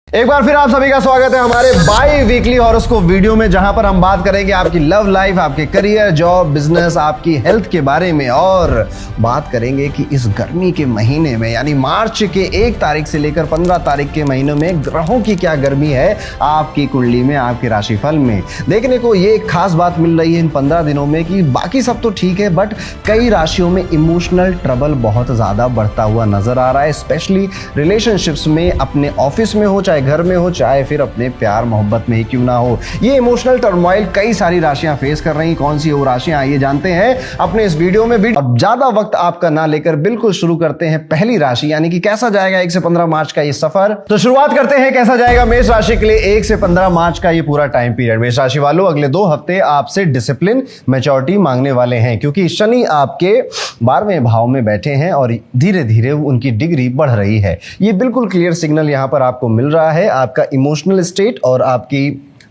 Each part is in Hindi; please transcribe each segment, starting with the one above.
एक बार फिर आप सभी का स्वागत है हमारे बाई वीकली हॉरोस्कोप वीडियो में, जहां पर हम बात करेंगे आपकी लव लाइफ, आपके करियर, जॉब, बिजनेस, आपकी हेल्थ के बारे में। और बात करेंगे कि इस गर्मी के महीने में यानी मार्च के 1 तारीख से लेकर 15 तारीख के महीनों में ग्रहों की क्या गर्मी है आपकी कुंडली में, आपके राशिफल में। देखने को ये एक खास बात मिल रही है इन 15 दिनों में कि बाकी सब तो ठीक है, बट कई राशियों में इमोशनल ट्रबल बहुत ज्यादा बढ़ता हुआ नजर आ रहा है, स्पेशली रिलेशनशिप्स में, अपने ऑफिस में हो, चाहे घर में हो, चाहे फिर अपने प्यार मोहब्बत में ही क्यों ना हो। ये इमोशनल टर्मोइल कई सारी राशियां फेस कर रही। कौन सी वो राशियां, आइए जानते हैं अपने इस वीडियो में भी। अब ज्यादा वक्त आपका ना लेकर बिल्कुल शुरू करते हैं पहली राशि, यानी कि कैसा जाएगा 1 से 15 मार्च का ये सफर। तो शुरुआत करते हैं कैसा जाएगा मेष राशि के लिए 1 से 15 मार्च का ये पूरा टाइम पीरियड। मेष राशि वालों, अगले 2 हफ्ते आपसे डिसिप्लिन, मैच्योरिटी मांगने वाले हैं, क्योंकि शनि आपके 12वें भाव में बैठे हैं और धीरे धीरे उनकी डिग्री बढ़ रही है। ये बिल्कुल क्लियर सिग्नल यहां पर आपको मिल रहा है। आपका इमोशनल स्टेट और आपकी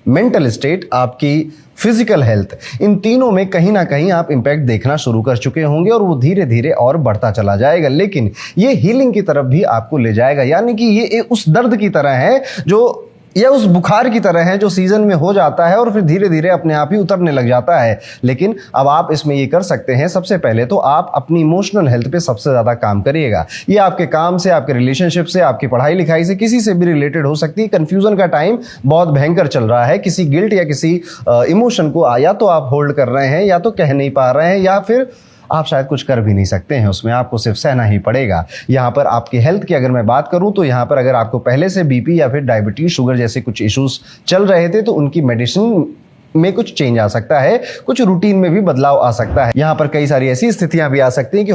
मेंटल स्टेट, आपकी फिजिकल हेल्थ, इन तीनों में कहीं ना कहीं आप इंपैक्ट देखना शुरू कर चुके होंगे और वो धीरे धीरे और बढ़ता चला जाएगा। लेकिन ये हीलिंग की तरफ भी आपको ले जाएगा, यानी कि ये उस दर्द की तरह है जो, या उस बुखार की तरह है जो सीजन में हो जाता है और फिर धीरे धीरे अपने आप ही उतरने लग जाता है। लेकिन अब आप इसमें ये कर सकते हैं, सबसे पहले तो आप अपनी इमोशनल हेल्थ पे सबसे ज्यादा काम करिएगा। ये आपके काम से, आपके रिलेशनशिप से, आपकी पढ़ाई लिखाई से, किसी से भी रिलेटेड हो सकती है। कंफ्यूजन का टाइम बहुत भयंकर चल रहा है। किसी गिल्ट या किसी इमोशन को या तो आप होल्ड कर रहे हैं, या तो कह नहीं पा रहे हैं, या फिर आप शायद कुछ कर भी नहीं सकते हैं, उसमें आपको सिर्फ सहना ही पड़ेगा। यहाँ पर आपकी हेल्थ की अगर मैं बात करूँ तो यहाँ पर अगर आपको पहले से बीपी या फिर डायबिटीज, शुगर जैसे कुछ इश्यूज चल रहे थे तो उनकी मेडिसिन में कुछ चेंज आ सकता है, कुछ रूटीन में भी बदलाव आ सकता है। यहाँ पर कई सारी ऐसी स्थितियां भी आ सकती हैं कि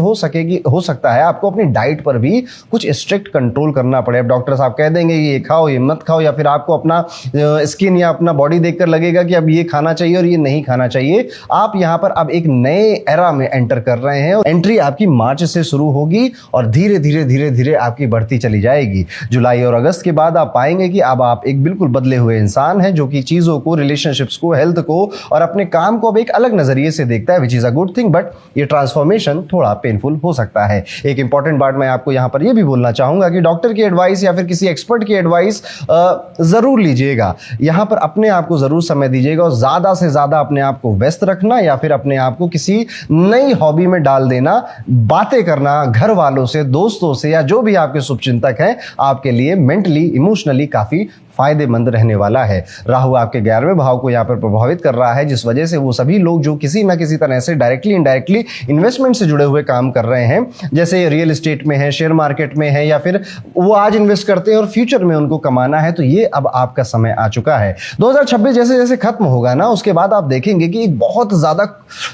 हो सकता है आपको अपनी डाइट पर भी कुछ स्ट्रिक्ट कंट्रोल करना पड़े। अब डॉक्टर साहब कह देंगे ये खाओ, ये मत खाओ, या फिर आपको अपना स्किन या अपना बॉडी देखकर लगेगा कि अब ये खाना चाहिए और ये नहीं खाना चाहिए। आप यहाँ पर अब एक नए एरा में एंटर कर रहे हैं और एंट्री आपकी मार्च से शुरू होगी और धीरे धीरे आपकी बढ़ती चली जाएगी। जुलाई और अगस्त के बाद आप पाएंगे कि अब आप एक बिल्कुल बदले हुए इंसान हैं, जो कि चीजों को, रिलेशनशिप्स को, हेल्थ को और अपने काम को अब एक अलग नजरिए से देखता है, which is a good thing. But ये ट्रांसफॉर्मेशन थोड़ा पेनफुल हो सकता है। एक इंपॉर्टेंट बात मैं आपको यहां पर यह भी बोलना चाहूंगा कि डॉक्टर की एडवाइस या फिर किसी एक्सपर्ट की एडवाइस जरूर लीजिएगा। यहां पर अपने आप को जरूर समय दीजिएगा और ज्यादा से ज्यादा अपने आप को व्यस्त रखना या फिर अपने आप को किसी नई हॉबी में डाल देना, बातें करना घर वालों से, दोस्तों से, या जो भी आपके शुभचिंतक हैं, आपके लिए मेंटली, इमोशनली काफी फायदेमंद रहने वाला है। राहु आपके 11वें भाव को यहाँ पर प्रभावित कर रहा है, जिस वजह से वो सभी लोग जो किसी ना किसी तरह से डायरेक्टली इनडायरेक्टली इन्वेस्टमेंट से जुड़े हुए काम कर रहे हैं, जैसे रियल एस्टेट में है, शेयर मार्केट में है, या फिर वो आज इन्वेस्ट करते हैं और फ्यूचर में उनको कमाना है, तो ये अब आपका समय आ चुका है। 2026 जैसे जैसे खत्म होगा ना, उसके बाद आप देखेंगे कि एक बहुत ज्यादा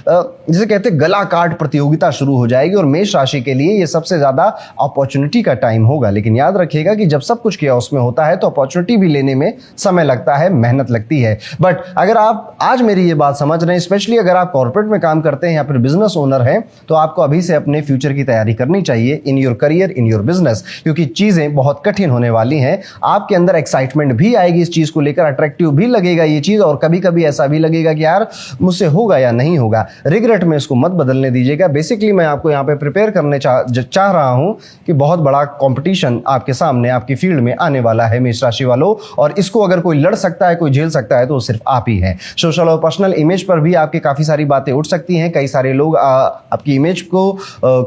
जिसे कहते हैं गला काट प्रतियोगिता शुरू हो जाएगी और मेष राशि के लिए ये सबसे ज्यादा अपॉर्चुनिटी का टाइम होगा। लेकिन याद रखिएगा कि जब सब कुछ किया उसमें होता है तो अपॉर्चुनिटी भी लेने में समय लगता है, मेहनत लगती है। बट अगर आप आज मेरी ये बात समझ रहे हैं, स्पेशली अगर आप कॉर्पोरेट में काम करते हैं या फिर बिजनेस ओनर हैं, तो आपको अभी से अपने फ्यूचर की तैयारी करनी चाहिए in your career, in your business, क्योंकि चीजें बहुत कठिन होने वाली हैं। आपके अंदर एक्साइटमेंट भी आएगी इस चीज को लेकर, अट्रैक्टिव भी लगेगा ये चीज, और कभी कभी ऐसा भी लगेगा कि यार मुझसे होगा या नहीं होगा। रिग्रेट में इसको मत बदलने दीजिएगा। बेसिकली मैं आपको यहाँ पे प्रिपेयर करने चाह रहा हूं कि बहुत बड़ा कंपटीशन आपके सामने, आपकी फील्ड में आने वाला है मेष राशि वालों, और इसको अगर कोई लड़ सकता है, कोई झेल सकता है, तो सिर्फ आप ही हैं। सोशल और पर्सनल इमेज पर भी आपके काफी सारी बातें उठ सकती हैं। कई सारे लोग आपकी इमेज को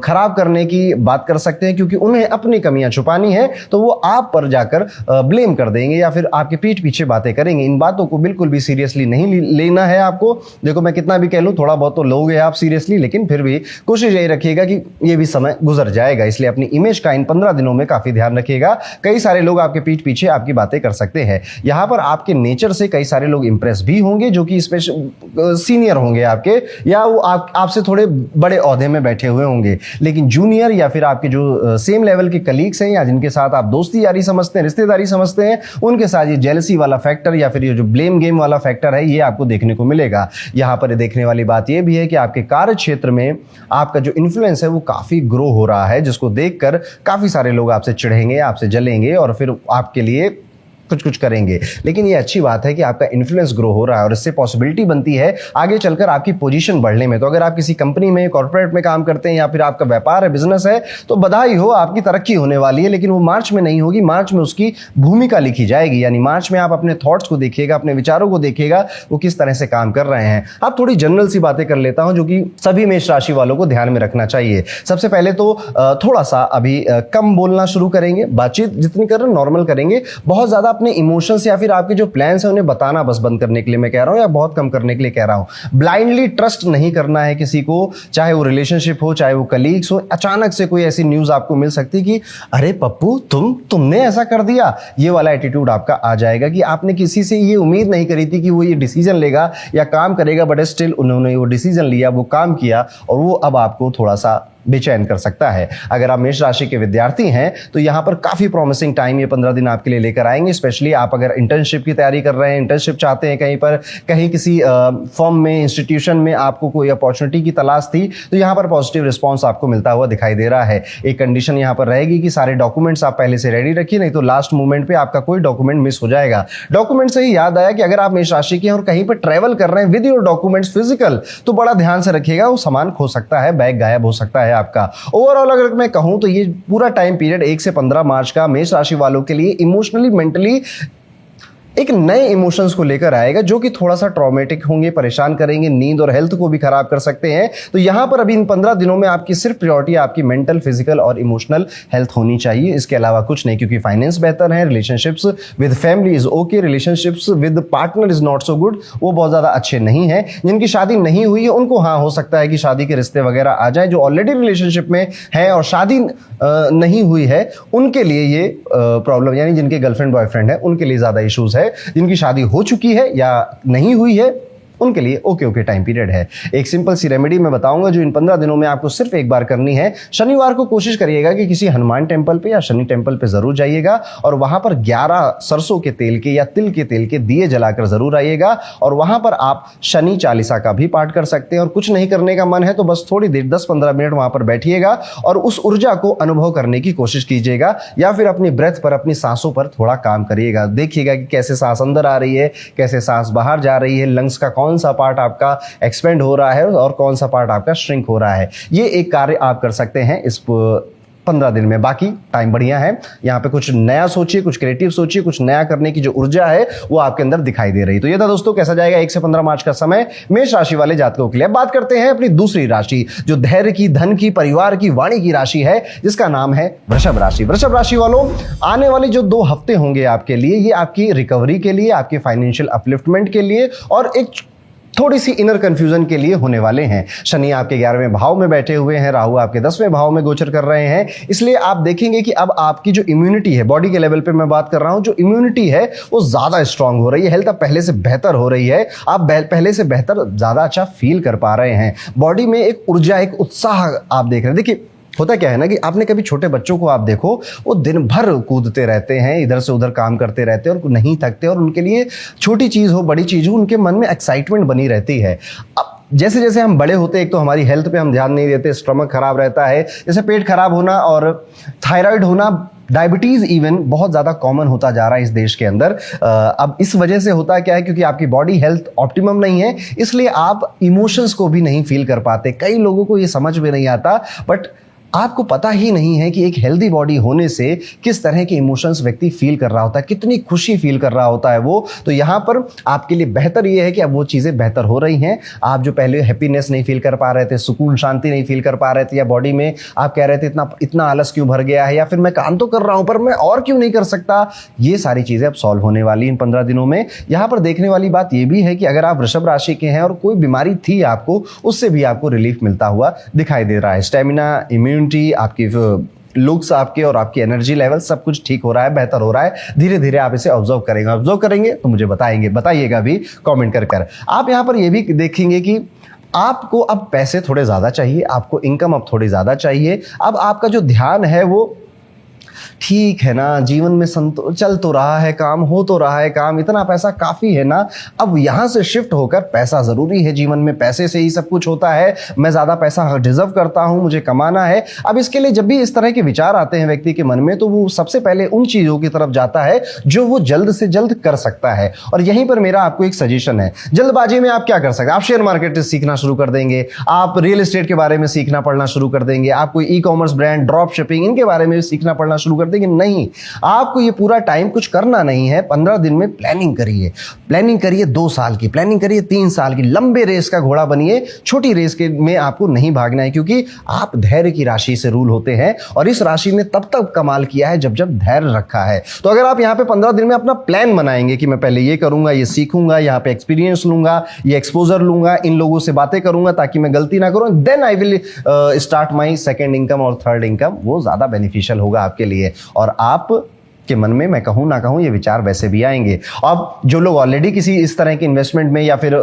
खराब करने की बात कर सकते हैं, क्योंकि उन्हें अपनी कमियां छुपानी है, तो वो आप पर जाकर ब्लेम कर देंगे या फिर आपके पीठ पीछे बातें करेंगे। इन बातों को बिल्कुल भी सीरियसली नहीं लेना है आपको। देखो, मैं कितना भी कह लूं, थोड़ा बहुत तो लोगे आप सीरियसली, लेकिन फिर भी कोशिश यही रखिएगा कि ये भी समय गुजर जाएगा। इसलिए अपनी इमेज का इन 15 दिनों में काफी ध्यान रखिएगा। कई सारे लोग आपके पीठ पीछे आपकी बातें कर सकते हैं। यहाँ पर आपके नेचर से कई सारे लोग इंप्रेस भी होंगे, जो कि सीनियर होंगे आपके, या वो आपसे थोड़े बड़े ओहदे में बैठे हुए होंगे। लेकिन जूनियर या फिर आपके जो सेम लेवल के कलीग्स हैं या जिनके साथ आप दोस्ती यारी समझते हैं, रिश्तेदारी समझते हैं, उनके साथ ये जेलसी वाला फैक्टर या फिर ये जो ब्लेम गेम वाला फैक्टर है, ये आपको देखने को मिलेगा। यहाँ पर देखने वाली बात ये भी है कि आपके कार्य क्षेत्र में आपका जो इन्फ्लुएंस है वो काफी ग्रो हो रहा है, जिसको देखकर काफी सारे लोग आपसे चिढ़ेंगे, आपसे जलेंगे और फिर आपके लिए कुछ कुछ करेंगे, लेकिन ये अच्छी बात है कि आपका इन्फ्लुएंस ग्रो हो रहा है और इससे पॉसिबिलिटी बनती है आगे चलकर आपकी पोजीशन बढ़ने में। तो अगर आप किसी कंपनी में, कॉर्पोरेट में काम करते हैं या फिर आपका व्यापार है, बिजनेस है, तो बधाई हो, आपकी तरक्की होने वाली है। लेकिन वो मार्च में नहीं होगी, मार्च में उसकी भूमिका लिखी जाएगी। यानी मार्च में आप अपने थॉट्स को देखिएगा, अपने विचारों को देखिएगा, वो किस तरह से काम कर रहे हैं। आप थोड़ी जनरल सी बातें कर लेता हूं जो कि सभी मेष राशि वालों को ध्यान में रखना चाहिए। सबसे पहले तो थोड़ा सा अभी कम बोलना शुरू करेंगे, बातचीत जितनी कर रहे हैं नॉर्मल करेंगे। बहुत ज्यादा अपने इमोशंस या फिर आपके जो प्लान्स हैं उन्हें बताना बस बंद करने के लिए मैं कह रहा हूं, या बहुत कम करने के लिए कह रहा हूं। ब्लाइंडली ट्रस्ट नहीं करना है किसी को, चाहे वो रिलेशनशिप हो, चाहे वो कलीग्स हो। अचानक से कोई ऐसी न्यूज आपको मिल सकती है कि अरे पप्पू तुमने ऐसा कर दिया, ये वाला एटीट्यूड आपका आ जाएगा कि आपने किसी से ये उम्मीद नहीं करी थी कि वो ये डिसीजन लेगा या काम करेगा, बट स्टिल उन्होंने वो डिसीजन लिया, वो काम किया, और वो अब आपको थोड़ा सा बेचैन कर सकता है। अगर आप मेष राशि के विद्यार्थी हैं तो यहां पर काफी प्रॉमिसिंग टाइम ये 15 दिन आपके लिए लेकर आएंगे। स्पेशली आप अगर इंटर्नशिप की तैयारी कर रहे हैं, इंटर्नशिप चाहते हैं कहीं पर, कहीं किसी फर्म में, इंस्टीट्यूशन में आपको कोई अपॉर्चुनिटी की तलाश थी, तो यहां पर पॉजिटिव रिस्पॉन्स आपको मिलता हुआ दिखाई दे रहा है। एक कंडीशन यहां पर रहेगी कि सारे डॉक्यूमेंट्स आप पहले से रेडी रखिए, नहीं तो लास्ट मोमेंट पे आपका कोई डॉक्यूमेंट मिस हो जाएगा। डॉक्यूमेंट से ही याद आया कि अगर आप मेष राशि के हैं और कहीं पर ट्रेवल कर रहे हैं विद योर डॉक्यूमेंट्स फिजिकल, तो बड़ा ध्यान से रखिएगा, वो सामान खो सकता है, बैग गायब हो सकता है आपका। ओवरऑल अगर मैं कहूं तो ये पूरा टाइम पीरियड 1 से 15 मार्च का मेष राशि वालों के लिए इमोशनली, मेंटली एक नए इमोशंस को लेकर आएगा जो कि थोड़ा सा ट्रॉमेटिक होंगे, परेशान करेंगे, नींद और हेल्थ को भी खराब कर सकते हैं। तो यहां पर अभी इन 15 दिनों में आपकी सिर्फ प्रायोरिटी आपकी मेंटल, फिजिकल और इमोशनल हेल्थ होनी चाहिए, इसके अलावा कुछ नहीं। क्योंकि फाइनेंस बेहतर है, relationships with family is okay, relationships with partner is not so good, वो बहुत ज्यादा अच्छे नहीं है। जिनकी शादी नहीं हुई है उनको हाँ हो सकता है कि शादी के रिश्ते वगैरह आ जाए। जो ऑलरेडी रिलेशनशिप में है और शादी नहीं हुई है उनके लिए ये प्रॉब्लम, यानी जिनके गर्लफ्रेंड बॉयफ्रेंड है उनके लिए ज्यादा इश्यूज है। जिनकी शादी हो चुकी है या नहीं हुई है उनके लिए ओके टाइम पीरियड है। एक सिंपल सी रेमेडी मैं बताऊंगा जो इन 15 दिनों में आपको सिर्फ एक बार करनी है। शनिवार को कोशिश करिएगा कि किसी हनुमान टेम्पल पे या शनि टेम्पल पे जरूर जाइएगा और वहां पर 11 सरसों के तेल के या तिल के तेल के दिए जलाकर जरूर आइएगा। और वहां पर आप शनि चालीसा का भी पाठ कर सकते हैं। और कुछ नहीं करने का मन है तो बस थोड़ी देर 10-15 मिनट वहां पर बैठिएगा और उस ऊर्जा को अनुभव करने की कोशिश कीजिएगा, या फिर अपनी ब्रेथ पर, अपनी सांसों पर थोड़ा काम करिएगा। देखिएगा कि कैसे सांस अंदर आ रही है, कैसे सांस बाहर जा रही है, लंग्स का कौन सा पार्ट आपका एक्सपेंड हो रहा है और कौन सा पार्ट आपका श्रिंक हो रहा है। ये एक कार्य आप कर सकते हैं इस 15 दिन में। बाकी टाइम बढ़िया है, यहाँ पे कुछ नया सोचिए, कुछ क्रिएटिव सोचिए, कुछ नया करने की जो ऊर्जा है वो आपके अंदर दिखाई दे रही। तो ये था दोस्तों कैसा जाएगा 1 से 15 मार्च का समय मेष राशि वाले जातकों के लिए। बात करते हैं अपनी दूसरी राशि जो धैर्य की, धन की, परिवार की, वाणी की राशि है, जिसका नाम है वृषभ राशि। वृषभ राशि वालों, आने वाले जो 2 हफ्ते होंगे आपके लिए, ये आपकी रिकवरी के लिए, आपके फाइनेंशियल अपलिफ्टमेंट के लिए और एक थोड़ी सी इनर कंफ्यूजन के लिए होने वाले हैं। शनि आपके 11वें भाव में बैठे हुए हैं, राहु आपके 10वें भाव में गोचर कर रहे हैं। इसलिए आप देखेंगे कि अब आपकी जो इम्यूनिटी है, बॉडी के लेवल पे मैं बात कर रहा हूं, जो इम्यूनिटी है वो ज्यादा स्ट्रांग हो रही है। हेल्थ अब पहले से बेहतर हो रही है, आप पहले से बेहतर, ज्यादा अच्छा फील कर पा रहे हैं। बॉडी में एक ऊर्जा, एक उत्साह आप देख रहे हैं। देखिए होता क्या है ना कि आपने कभी छोटे बच्चों को आप देखो, वो दिन भर कूदते रहते हैं, इधर से उधर काम करते रहते हैं और नहीं थकते, और उनके लिए छोटी चीज़ हो, बड़ी चीज़ हो, उनके मन में एक्साइटमेंट बनी रहती है। अब जैसे जैसे हम बड़े होते हैं, एक तो हमारी हेल्थ पे हम ध्यान नहीं देते, स्टमक खराब रहता है, जैसे पेट खराब होना और थायराइड होना, डायबिटीज इवन बहुत ज़्यादा कॉमन होता जा रहा है इस देश के अंदर। अब इस वजह से होता क्या है, क्योंकि आपकी बॉडी हेल्थ ऑप्टिमम नहीं है, इसलिए आप इमोशंस को भी नहीं फील कर पाते। कई लोगों को ये समझ में नहीं आता, बट आपको पता ही नहीं है कि एक हेल्दी बॉडी होने से किस तरह के इमोशंस व्यक्ति फील कर रहा होता है, कितनी खुशी फील कर रहा होता है वो। तो यहाँ पर आपके लिए बेहतर ये है कि अब वो चीज़ें बेहतर हो रही हैं। आप जो पहले हैप्पीनेस नहीं फील कर पा रहे थे, सुकून शांति नहीं फील कर पा रहे थे, या बॉडी में आप कह रहे थे इतना आलस क्यों भर गया है, या फिर मैं काम तो कर रहा हूँ पर मैं और क्यों नहीं कर सकता, ये सारी चीज़ें अब सॉल्व होने वाली इन 15 दिनों में। यहाँ पर देखने वाली बात ये भी है कि अगर आप वृषभ राशि के हैं और कोई बीमारी थी आपको, उससे भी आपको रिलीफ मिलता हुआ दिखाई दे रहा है। स्टेमिना, इम्यूनिटी, आपकी लुक्स आपके और आपकी एनर्जी लेवल सब कुछ ठीक हो रहा है, बेहतर हो रहा है। धीरे धीरे आप इसे ऑब्जर्व करेंगे तो मुझे बताइएगा भी कमेंट कर। आप यहाँ पर ये भी देखेंगे कि आपको अब पैसे थोड़े ज़्यादा चाहिए, आपको इनकम अब थोड़ी ज़्यादा चाहिए। अब आपका जो ध्यान है वो ठीक है ना, जीवन में चल तो रहा है काम, हो तो रहा है काम, इतना पैसा काफी है ना, अब यहां से शिफ्ट होकर पैसा जरूरी है, जीवन में पैसे से ही सब कुछ होता है, मैं ज्यादा पैसा डिजर्व करता हूं, मुझे कमाना है। अब इसके लिए जब भी इस तरह के विचार आते हैं व्यक्ति के मन में, तो वो सबसे पहले उन चीजों की तरफ जाता है जो वो जल्द से जल्द कर सकता है। और यहीं पर मेरा आपको एक सजेशन है, जल्दबाजी में आप क्या कर सकते हैं, आप शेयर मार्केट सीखना शुरू कर देंगे, आप रियल एस्टेट के बारे में सीखना पढ़ना शुरू कर देंगे, आप कोई e commerce brand, drop shipping, इनके बारे में सीखना पढ़ना शुरू कर देंगे। नहीं, आपको ये पूरा टाइम कुछ करना नहीं है। 15 दिन में प्लानिंग करिए, प्लानिंग करिए 2 साल की, प्लानिंग करिए 3 साल की, लंबे रेस का घोड़ा बनिए, छोटी रेस के में आपको नहीं भागना है, क्योंकि आप धैर्य की राशि से रूल होते हैं और इस राशि ने तब तक कमाल किया है जब जब धैर्य रखा है। तो अगर आप यहां पे 15 दिन में अपना प्लान बनाएंगे कि मैं पहले ये करूंगा, ये सीखूंगा, यहां पे एक्सपीरियंस लूंगा, ये एक्सपोजर लूंगा, इन लोगों से बातें करूंगा ताकि मैं गलती ना करूं, then I will start my second income और थर्ड इनकम, वो ज्यादा बेनिफिशियल होगा आपके लिए। और आप के मन में, मैं कहूं ना कहूं, ये विचार वैसे भी आएंगे। अब जो लोग ऑलरेडी किसी इस तरह के इन्वेस्टमेंट में या फिर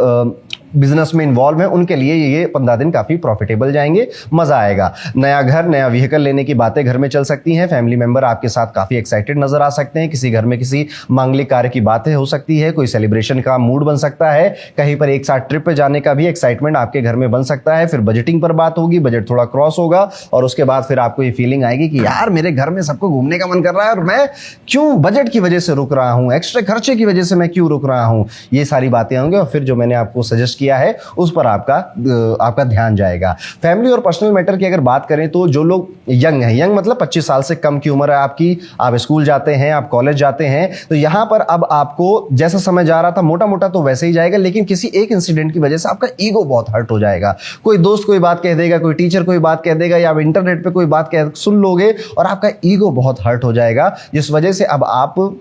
बिजनेस में इन्वॉल्व है, उनके लिए ये 15 दिन काफी प्रॉफिटेबल जाएंगे, मजा आएगा। नया घर, नया व्हीकल लेने की बातें घर में चल सकती हैं, फैमिली मेंबर आपके साथ काफी एक्साइटेड नजर आ सकते हैं, किसी घर में किसी मांगलिक कार्य की बातें हो सकती है, कोई सेलिब्रेशन का मूड बन सकता है, कहीं पर एक साथ ट्रिप पे जाने का भी एक्साइटमेंट आपके घर में बन सकता है। फिर बजटिंग पर बात होगी, बजट थोड़ा क्रॉस होगा और उसके बाद फिर आपको ये फीलिंग आएगी कि यार मेरे घर में सबको घूमने का मन कर रहा है और मैं क्यों बजट की वजह से रुक रहा हूं, एक्स्ट्रा खर्चे की वजह से मैं क्यों रुक रहा हूं। ये सारी बातें होंगी और फिर जो मैंने आपको सजेस्ट किया है उस पर आपका ध्यान जाएगा। फैमिली और पर्सनल मैटर की अगर बात करें तो जो लोग यंग हैं, यंग मतलब 25 साल से कम की उम्र है आपकी, आप स्कूल जाते हैं, आप कॉलेज जाते हैं, तो यहां पर अब आपको जैसा समय जा रहा था मोटा मोटा तो वैसे ही जाएगा, लेकिन किसी एक इंसिडेंट की वजह से आपका ईगो बहुत हर्ट हो जाएगा। कोई दोस्त कोई बात कह देगा, कोई टीचर कोई बात कह देगा, या आप इंटरनेट पे कोई बात सुन लोगे और आपका ईगो बहुत हर्ट हो जाएगा, जिस वजह से अब आप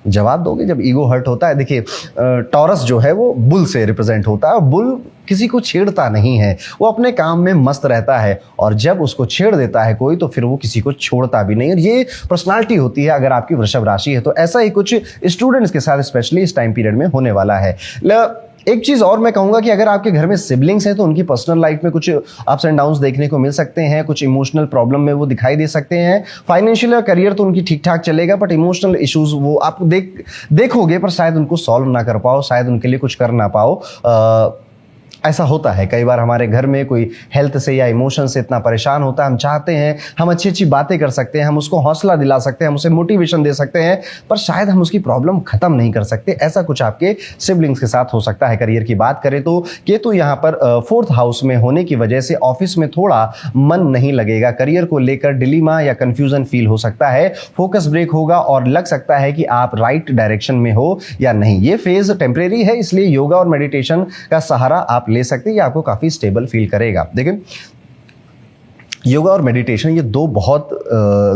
जवाब दोगे जब ईगो हर्ट होता है। देखिए, टॉरस जो है वो बुल से रिप्रेजेंट होता है और बुल किसी को छेड़ता नहीं है, वो अपने काम में मस्त रहता है और जब उसको छेड़ देता है कोई तो फिर वो किसी को छोड़ता भी नहीं। और ये पर्सनालिटी होती है अगर आपकी वृषभ राशि है। तो ऐसा ही कुछ स्टूडेंट्स के साथ स्पेशली इस टाइम पीरियड में होने वाला है। एक चीज और मैं कहूंगा कि अगर आपके घर में सिबलिंग्स हैं तो उनकी पर्सनल लाइफ में कुछ अप्स एंड डाउन्स देखने को मिल सकते हैं, कुछ इमोशनल प्रॉब्लम में वो दिखाई दे सकते हैं। फाइनेंशियल और करियर तो उनकी ठीक ठाक चलेगा, बट इमोशनल इश्यूज वो आप देखोगे पर शायद उनको सॉल्व ना कर पाओ, शायद उनके लिए कुछ कर ना पाओ। ऐसा होता है कई बार हमारे घर में कोई हेल्थ से या इमोशन से इतना परेशान होता है, हम चाहते हैं हम अच्छी अच्छी बातें कर सकते हैं, हम उसको हौसला दिला सकते हैं, हम उसे मोटिवेशन दे सकते हैं, पर शायद हम उसकी प्रॉब्लम खत्म नहीं कर सकते। ऐसा कुछ आपके सिबलिंग्स के साथ हो सकता है। करियर की बात करें तो केतु यहाँ पर 4th हाउस में होने की वजह से ऑफिस में थोड़ा मन नहीं लगेगा, करियर को लेकर डिलीमा या कंफ्यूजन फील हो सकता है, फोकस ब्रेक होगा और लग सकता है कि आप राइट डायरेक्शन में हो या नहीं। ये फेज टेम्परेरी है, इसलिए योगा और मेडिटेशन का सहारा आप ले सकते हैं, ये आपको काफी स्टेबल फील करेगा। देखिए, योगा और मेडिटेशन ये 2 बहुत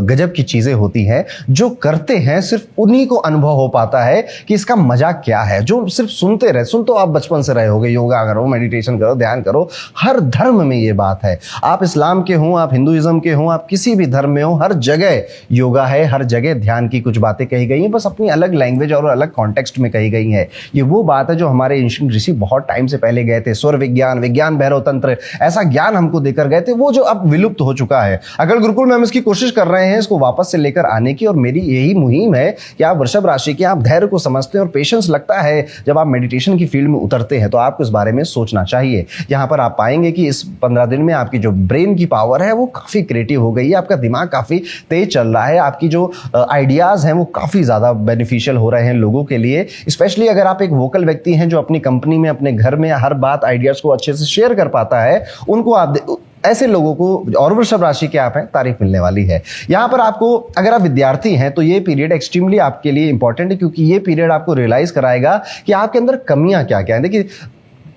गजब की चीजें होती हैं, जो करते हैं सिर्फ उन्हीं को अनुभव हो पाता है कि इसका मजा क्या है। जो सिर्फ सुनते रहे, सुन तो आप बचपन से रहे होगे, योगा करो, मेडिटेशन करो, ध्यान करो, हर धर्म में ये बात है। आप इस्लाम के हों, आप हिंदुइज्म के हों, आप किसी भी धर्म में हो, हर जगह योगा है, हर जगह ध्यान की कुछ बातें कही गई हैं, बस अपनी अलग लैंग्वेज और अलग कॉन्टेक्स्ट में कही गई है। ये वो बात है जो हमारे एंशिएंट ऋषि बहुत टाइम से पहले गए थे, स्वर विज्ञान, विज्ञान भैरव तंत्र, ऐसा ज्ञान हमको देकर गए थे, वो जो अब विलुप्त हो चुका है। अगर गुरुकुल में हम इसकी कोशिश कर रहे हैं इसको वापस से लेकर आने की, और मेरी यही मुहिम है कि आप वृषभ राशि के, आप धैर्य को समझते हैं और पेशेंस लगता है जब आप मेडिटेशन की फील्ड में उतरते हैं, तो आपको इस बारे में सोचना चाहिए। यहां पर आप पाएंगे कि इस 15 दिन में आपकी जो ब्रेन की पावर है वो काफी क्रिएटिव हो गई है, आपका दिमाग काफी तेज चल रहा है, आपकी जो आइडियाज हैं वो काफी ज्यादा बेनिफिशियल हो रहे हैं लोगों के लिए। स्पेशली अगर आप एक वोकल व्यक्ति हैं जो अपनी कंपनी में, अपने घर में हर बात आइडियाज को अच्छे से शेयर कर पाता है, उनको आप ऐसे लोगों को, और वृषभ राशि के आप हैं, तारीफ मिलने वाली है। यहां पर आपको, अगर आप विद्यार्थी हैं तो ये पीरियड एक्सट्रीमली आपके लिए इंपॉर्टेंट है, क्योंकि ये पीरियड आपको रियलाइज कराएगा कि आपके अंदर कमियां क्या क्या हैं। देखिए,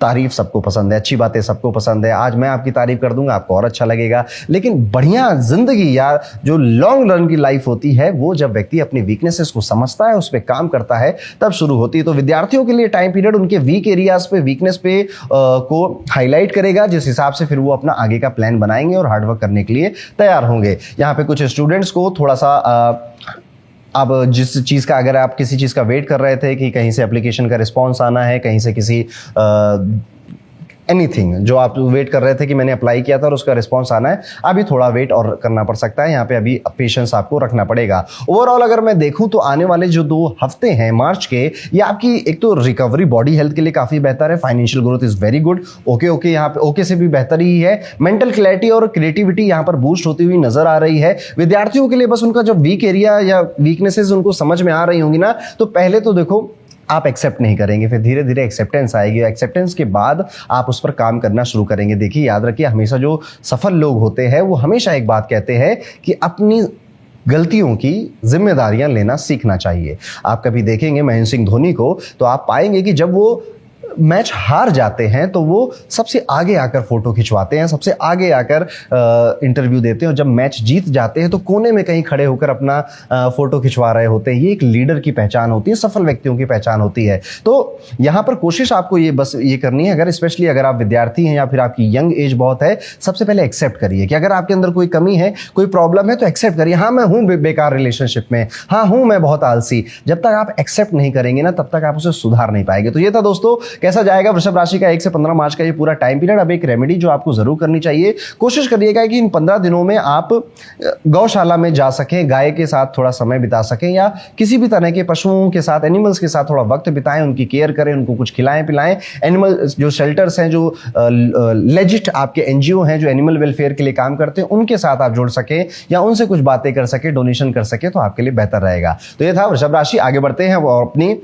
तारीफ सबको पसंद है, अच्छी बातें सबको पसंद है, आज मैं आपकी तारीफ कर दूंगा आपको और अच्छा लगेगा, लेकिन बढ़िया जिंदगी या जो लॉन्ग रन की लाइफ होती है वो जब व्यक्ति अपनी वीकनेसेस को समझता है, उस पर काम करता है, तब शुरू होती है। तो विद्यार्थियों के लिए टाइम पीरियड उनके वीक एरियाज पे, वीकनेस पे को हाईलाइट करेगा, जिस हिसाब से फिर वो अपना आगे का प्लान बनाएंगे और हार्डवर्क करने के लिए तैयार होंगे। यहाँ पे कुछ स्टूडेंट्स को थोड़ा सा अब जिस चीज़ का, अगर आप किसी चीज़ का वेट कर रहे थे कि कहीं से एप्लीकेशन का रिस्पांस आना है, कहीं से किसी एनीथिंग जो आप वेट कर रहे थे कि मैंने अप्लाई किया था और उसका रिस्पांस आना है, अभी थोड़ा वेट और करना पड़ सकता है। यहाँ पे अभी पेशेंस आपको रखना पड़ेगा। ओवरऑल अगर मैं देखूं तो आने वाले जो 2 हफ्ते हैं मार्च के, ये आपकी एक तो रिकवरी बॉडी हेल्थ के लिए काफी बेहतर है। Financial growth is very good. Okay यहाँ पे ओके से भी बेहतर ही है। मेंटल क्लैरिटी और क्रिएटिविटी यहाँ पर बूस्ट होती हुई नजर आ रही है। विद्यार्थियों के लिए बस उनका जो वीक एरिया या वीकनेसेस उनको समझ में आ रही होंगी ना, तो पहले तो देखो आप एक्सेप्ट नहीं करेंगे, फिर धीरे धीरे एक्सेप्टेंस आएगी। एक्सेप्टेंस के बाद आप उस पर काम करना शुरू करेंगे। देखिए याद रखिए, हमेशा जो सफल लोग होते हैं वो हमेशा एक बात कहते हैं कि अपनी गलतियों की जिम्मेदारियां लेना सीखना चाहिए। आप कभी देखेंगे महेंद्र सिंह धोनी को, तो आप पाएंगे कि जब वो मैच हार जाते हैं तो वो सबसे आगे आकर फोटो खिंचवाते हैं, सबसे आगे आकर इंटरव्यू देते हैं, और जब मैच जीत जाते हैं तो कोने में कहीं खड़े होकर अपना फोटो खिंचवा रहे होते हैं। ये एक लीडर की पहचान होती है, सफल व्यक्तियों की पहचान होती है। तो यहाँ पर कोशिश आपको ये करनी है, अगर स्पेशली अगर आप विद्यार्थी हैं या फिर आपकी यंग एज बहुत है, सबसे पहले एक्सेप्ट करिए कि अगर आपके अंदर कोई कमी है, कोई प्रॉब्लम है, तो एक्सेप्ट करिए। हाँ, मैं हूं बेकार रिलेशनशिप में, हाँ हूं मैं बहुत आलसी। जब तक आप एक्सेप्ट नहीं करेंगे ना, तब तक आप उसे सुधार नहीं पाएंगे। तो ये था दोस्तों, कैसा जाएगा वृषभ राशि का 1 से 15 मार्च का ये पूरा टाइम पीरियड। अब एक रेमेडी जो आपको जरूर करनी चाहिए, कोशिश करिएगा कि इन 15 दिनों में आप गौशाला में जा सकें, गाय के साथ थोड़ा समय बिता सकें, या किसी भी तरह के पशुओं के साथ, एनिमल्स के साथ थोड़ा वक्त बिताएं, उनकी केयर करें, उनको कुछ खिलाएं पिलाएं। एनिमल जो शेल्टर्स हैं, जो लेजिट आपके एनजीओ हैं जो एनिमल वेलफेयर के लिए काम करते हैं, उनके साथ आप जुड़ सके या उनसे कुछ बातें कर सके, डोनेशन कर सके, तो आपके लिए बेहतर रहेगा। तो ये था वृषभ राशि। आगे बढ़ते हैं और अपनी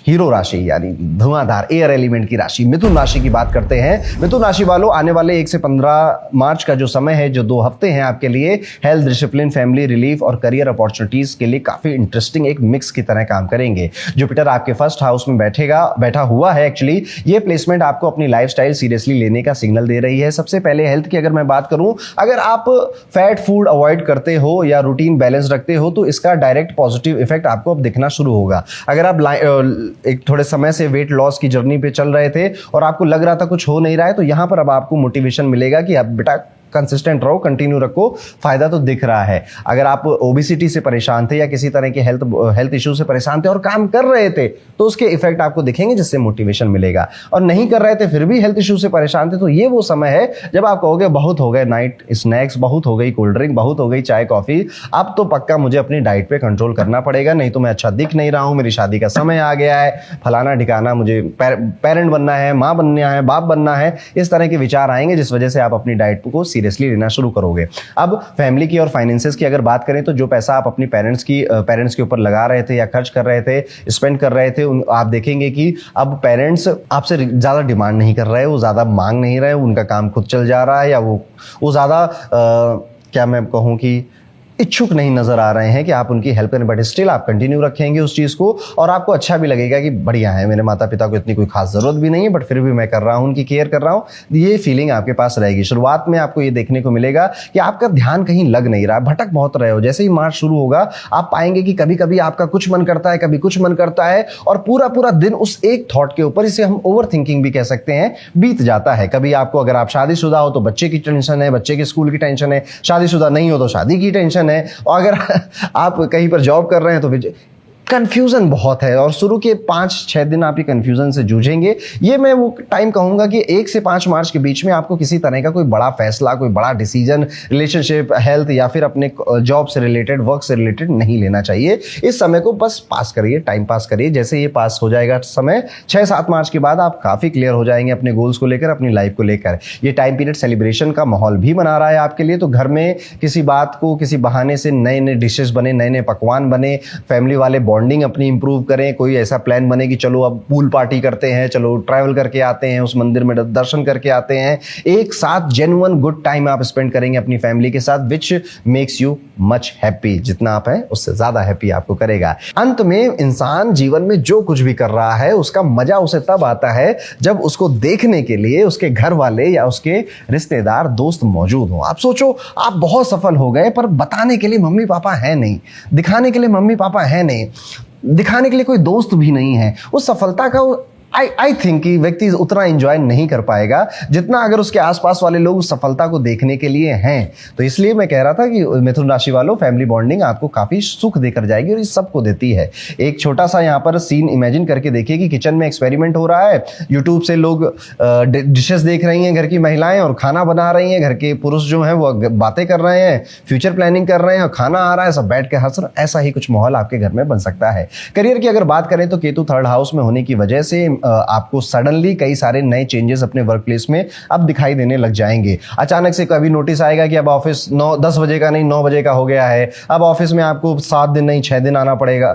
हीरो राशि यानी धुआंधार एयर एलिमेंट की राशि मिथुन राशि की बात करते हैं। मिथुन राशि वालों, आने वाले 1 से 15 मार्च का जो समय है, जो 2 हफ्ते हैं आपके लिए हेल्थ, डिसिप्लिन, फैमिली, रिलीफ और करियर अपॉर्चुनिटीज के लिए काफी इंटरेस्टिंग एक मिक्स की तरह काम करेंगे। जुपिटर आपके फर्स्ट हाउस में बैठा हुआ है। एक्चुअली ये प्लेसमेंट आपको अपनी लाइफस्टाइल सीरियसली लेने का सिग्नल दे रही है। सबसे पहले हेल्थ की अगर मैं बात करूं, अगर आप फैट फूड अवॉइड करते हो या रूटीन बैलेंस रखते हो, तो इसका डायरेक्ट पॉजिटिव इफेक्ट आपको अब दिखना शुरू होगा। अगर आप एक थोड़े समय से वेट लॉस की जर्नी पे चल रहे थे और आपको लग रहा था कुछ हो नहीं रहा है, तो यहां पर अब आपको मोटिवेशन मिलेगा कि अब बेटा कंसिस्टेंट रहो, कंटिन्यू रखो, फायदा तो दिख रहा है। अगर आप ओबेसिटी से परेशान थे या किसी तरह के हेल्थ इश्यू से परेशान थे और काम कर रहे थे, तो उसके इफेक्ट आपको दिखेंगे, जिससे मोटिवेशन मिलेगा। और नहीं कर रहे थे फिर भी हेल्थ इश्यू से परेशान थे, तो ये वो समय है जब आप कहोगे बहुत हो गए नाइट स्नैक्स, बहुत हो गई कोल्ड ड्रिंक, बहुत हो गई चाय कॉफी, अब तो पक्का मुझे अपनी डाइट पे कंट्रोल करना पड़ेगा, नहीं तो मैं अच्छा दिख नहीं रहा हूं, मेरी शादी का समय आ गया है, फलाना ठिकाना, मुझे पेरेंट बनना है, माँ बनना है, बाप बनना है। इस तरह के विचार आएंगे, जिस वजह से आप अपनी डाइट को सीरियसली लेना शुरू करोगे। अब फैमिली की और फाइनेंसेस की अगर बात करें, तो जो पैसा आप अपनी पेरेंट्स के ऊपर लगा रहे थे या खर्च कर रहे थे, स्पेंड कर रहे थे, आप देखेंगे कि अब पेरेंट्स आपसे ज्यादा डिमांड नहीं कर रहे, वो ज्यादा मांग नहीं रहे, उनका काम खुद चल जा रहा है, या वो ज्यादा क्या मैं कहूं कि इच्छुक नहीं नजर आ रहे हैं कि आप उनकी हेल्प करें, बट स्टिल आप कंटिन्यू रखेंगे उस चीज को, और आपको अच्छा भी लगेगा कि बढ़िया है, मेरे माता पिता को इतनी कोई खास जरूरत भी नहीं है, बट फिर भी मैं कर रहा हूं, उनकी केयर कर रहा हूं। ये फीलिंग आपके पास रहेगी। शुरुआत में आपको ये देखने को मिलेगा कि आपका ध्यान कहीं लग नहीं रहा, भटक बहुत रहे हो। जैसे ही मार्च शुरू होगा, आप पाएंगे कि कभी कभी आपका कुछ मन करता है, कभी कुछ मन करता है, और पूरा पूरा दिन उस एक थॉट के ऊपर, इसे हम ओवर थिंकिंग भी कह सकते हैं, बीत जाता है। कभी आपको, अगर आप शादीशुदा हो तो बच्चे की टेंशन है, बच्चे के स्कूल की टेंशन है, शादीशुदा नहीं हो तो शादी की टेंशन है, और अगर आप कहीं पर जॉब कर रहे हैं तो कंफ्यूजन बहुत है, और शुरू के 5-6 दिन आप ये कंफ्यूजन से जूझेंगे। ये मैं वो टाइम कहूंगा कि 1 से 5 मार्च के बीच में आपको किसी तरह का कोई बड़ा फैसला, कोई बड़ा डिसीजन रिलेशनशिप, हेल्थ या फिर अपने जॉब से रिलेटेड, वर्क से रिलेटेड नहीं लेना चाहिए। इस समय को बस पास करिए, टाइम पास करिए। जैसे ये पास हो जाएगा समय, 6-7 मार्च के बाद आप काफी क्लियर हो जाएंगे अपने गोल्स को लेकर, अपनी लाइफ को लेकर। ये टाइम पीरियड सेलिब्रेशन का माहौल भी बना रहा है आपके लिए, तो घर में किसी बात को, किसी बहाने से नए नए डिशेस बने, नए नए पकवान बने, फैमिली वाले बॉन्डिंग अपनी इंप्रूव करें। कोई ऐसा प्लान बने कि चलो अब पूल पार्टी करते हैं, चलो ट्रैवल करके आते हैं, उस मंदिर में दर्शन करके आते हैं, एक साथ जेन्युइन गुड टाइम आप स्पेंड करेंगे अपनी फैमिली के साथ, which makes you much happy. जितना आप हैं उससे ज्यादा हैप्पी आपको करेगा। अंत में इंसान जीवन में जो कुछ भी कर रहा है, उसका मजा उसे तब आता है जब उसको देखने के लिए उसके घर वाले या उसके रिश्तेदार, दोस्त मौजूद हो। आप सोचो, आप बहुत सफल हो गए, पर बताने के लिए मम्मी पापा है नहीं, दिखाने के लिए मम्मी पापा है नहीं, दिखाने के लिए कोई दोस्त भी नहीं है। उस सफलता का आई थिंक कि व्यक्ति उतना एंजॉय नहीं कर पाएगा जितना अगर उसके आसपास वाले लोग उस सफलता को देखने के लिए हैं। तो इसलिए मैं कह रहा था कि मिथुन राशि वालों, फैमिली बॉन्डिंग आपको काफी सुख देकर जाएगी और ये सबको देती है। एक छोटा सा यहाँ पर सीन इमेजिन करके देखिए कि किचन में एक्सपेरिमेंट हो रहा है, यूट्यूब से लोग डिशेस देख रही हैं घर की महिलाएं और खाना बना रही हैं, घर के पुरुष जो हैं वो बातें कर रहे हैं, फ्यूचर प्लानिंग कर रहे हैं और खाना आ रहा है, सब बैठ के हंस रहे। ऐसा ही कुछ माहौल आपके घर में बन सकता है। करियर की अगर बात करें तो केतु 3rd हाउस में होने की वजह से आपको सडनली कई सारे नए चेंजेस अपने वर्क प्लेस में अब दिखाई देने लग जाएंगे। अचानक से कभी नोटिस आएगा कि अब ऑफिस 10 बजे का नहीं 9 बजे का हो गया है, अब ऑफिस में आपको 7 दिन नहीं 6 दिन आना पड़ेगा,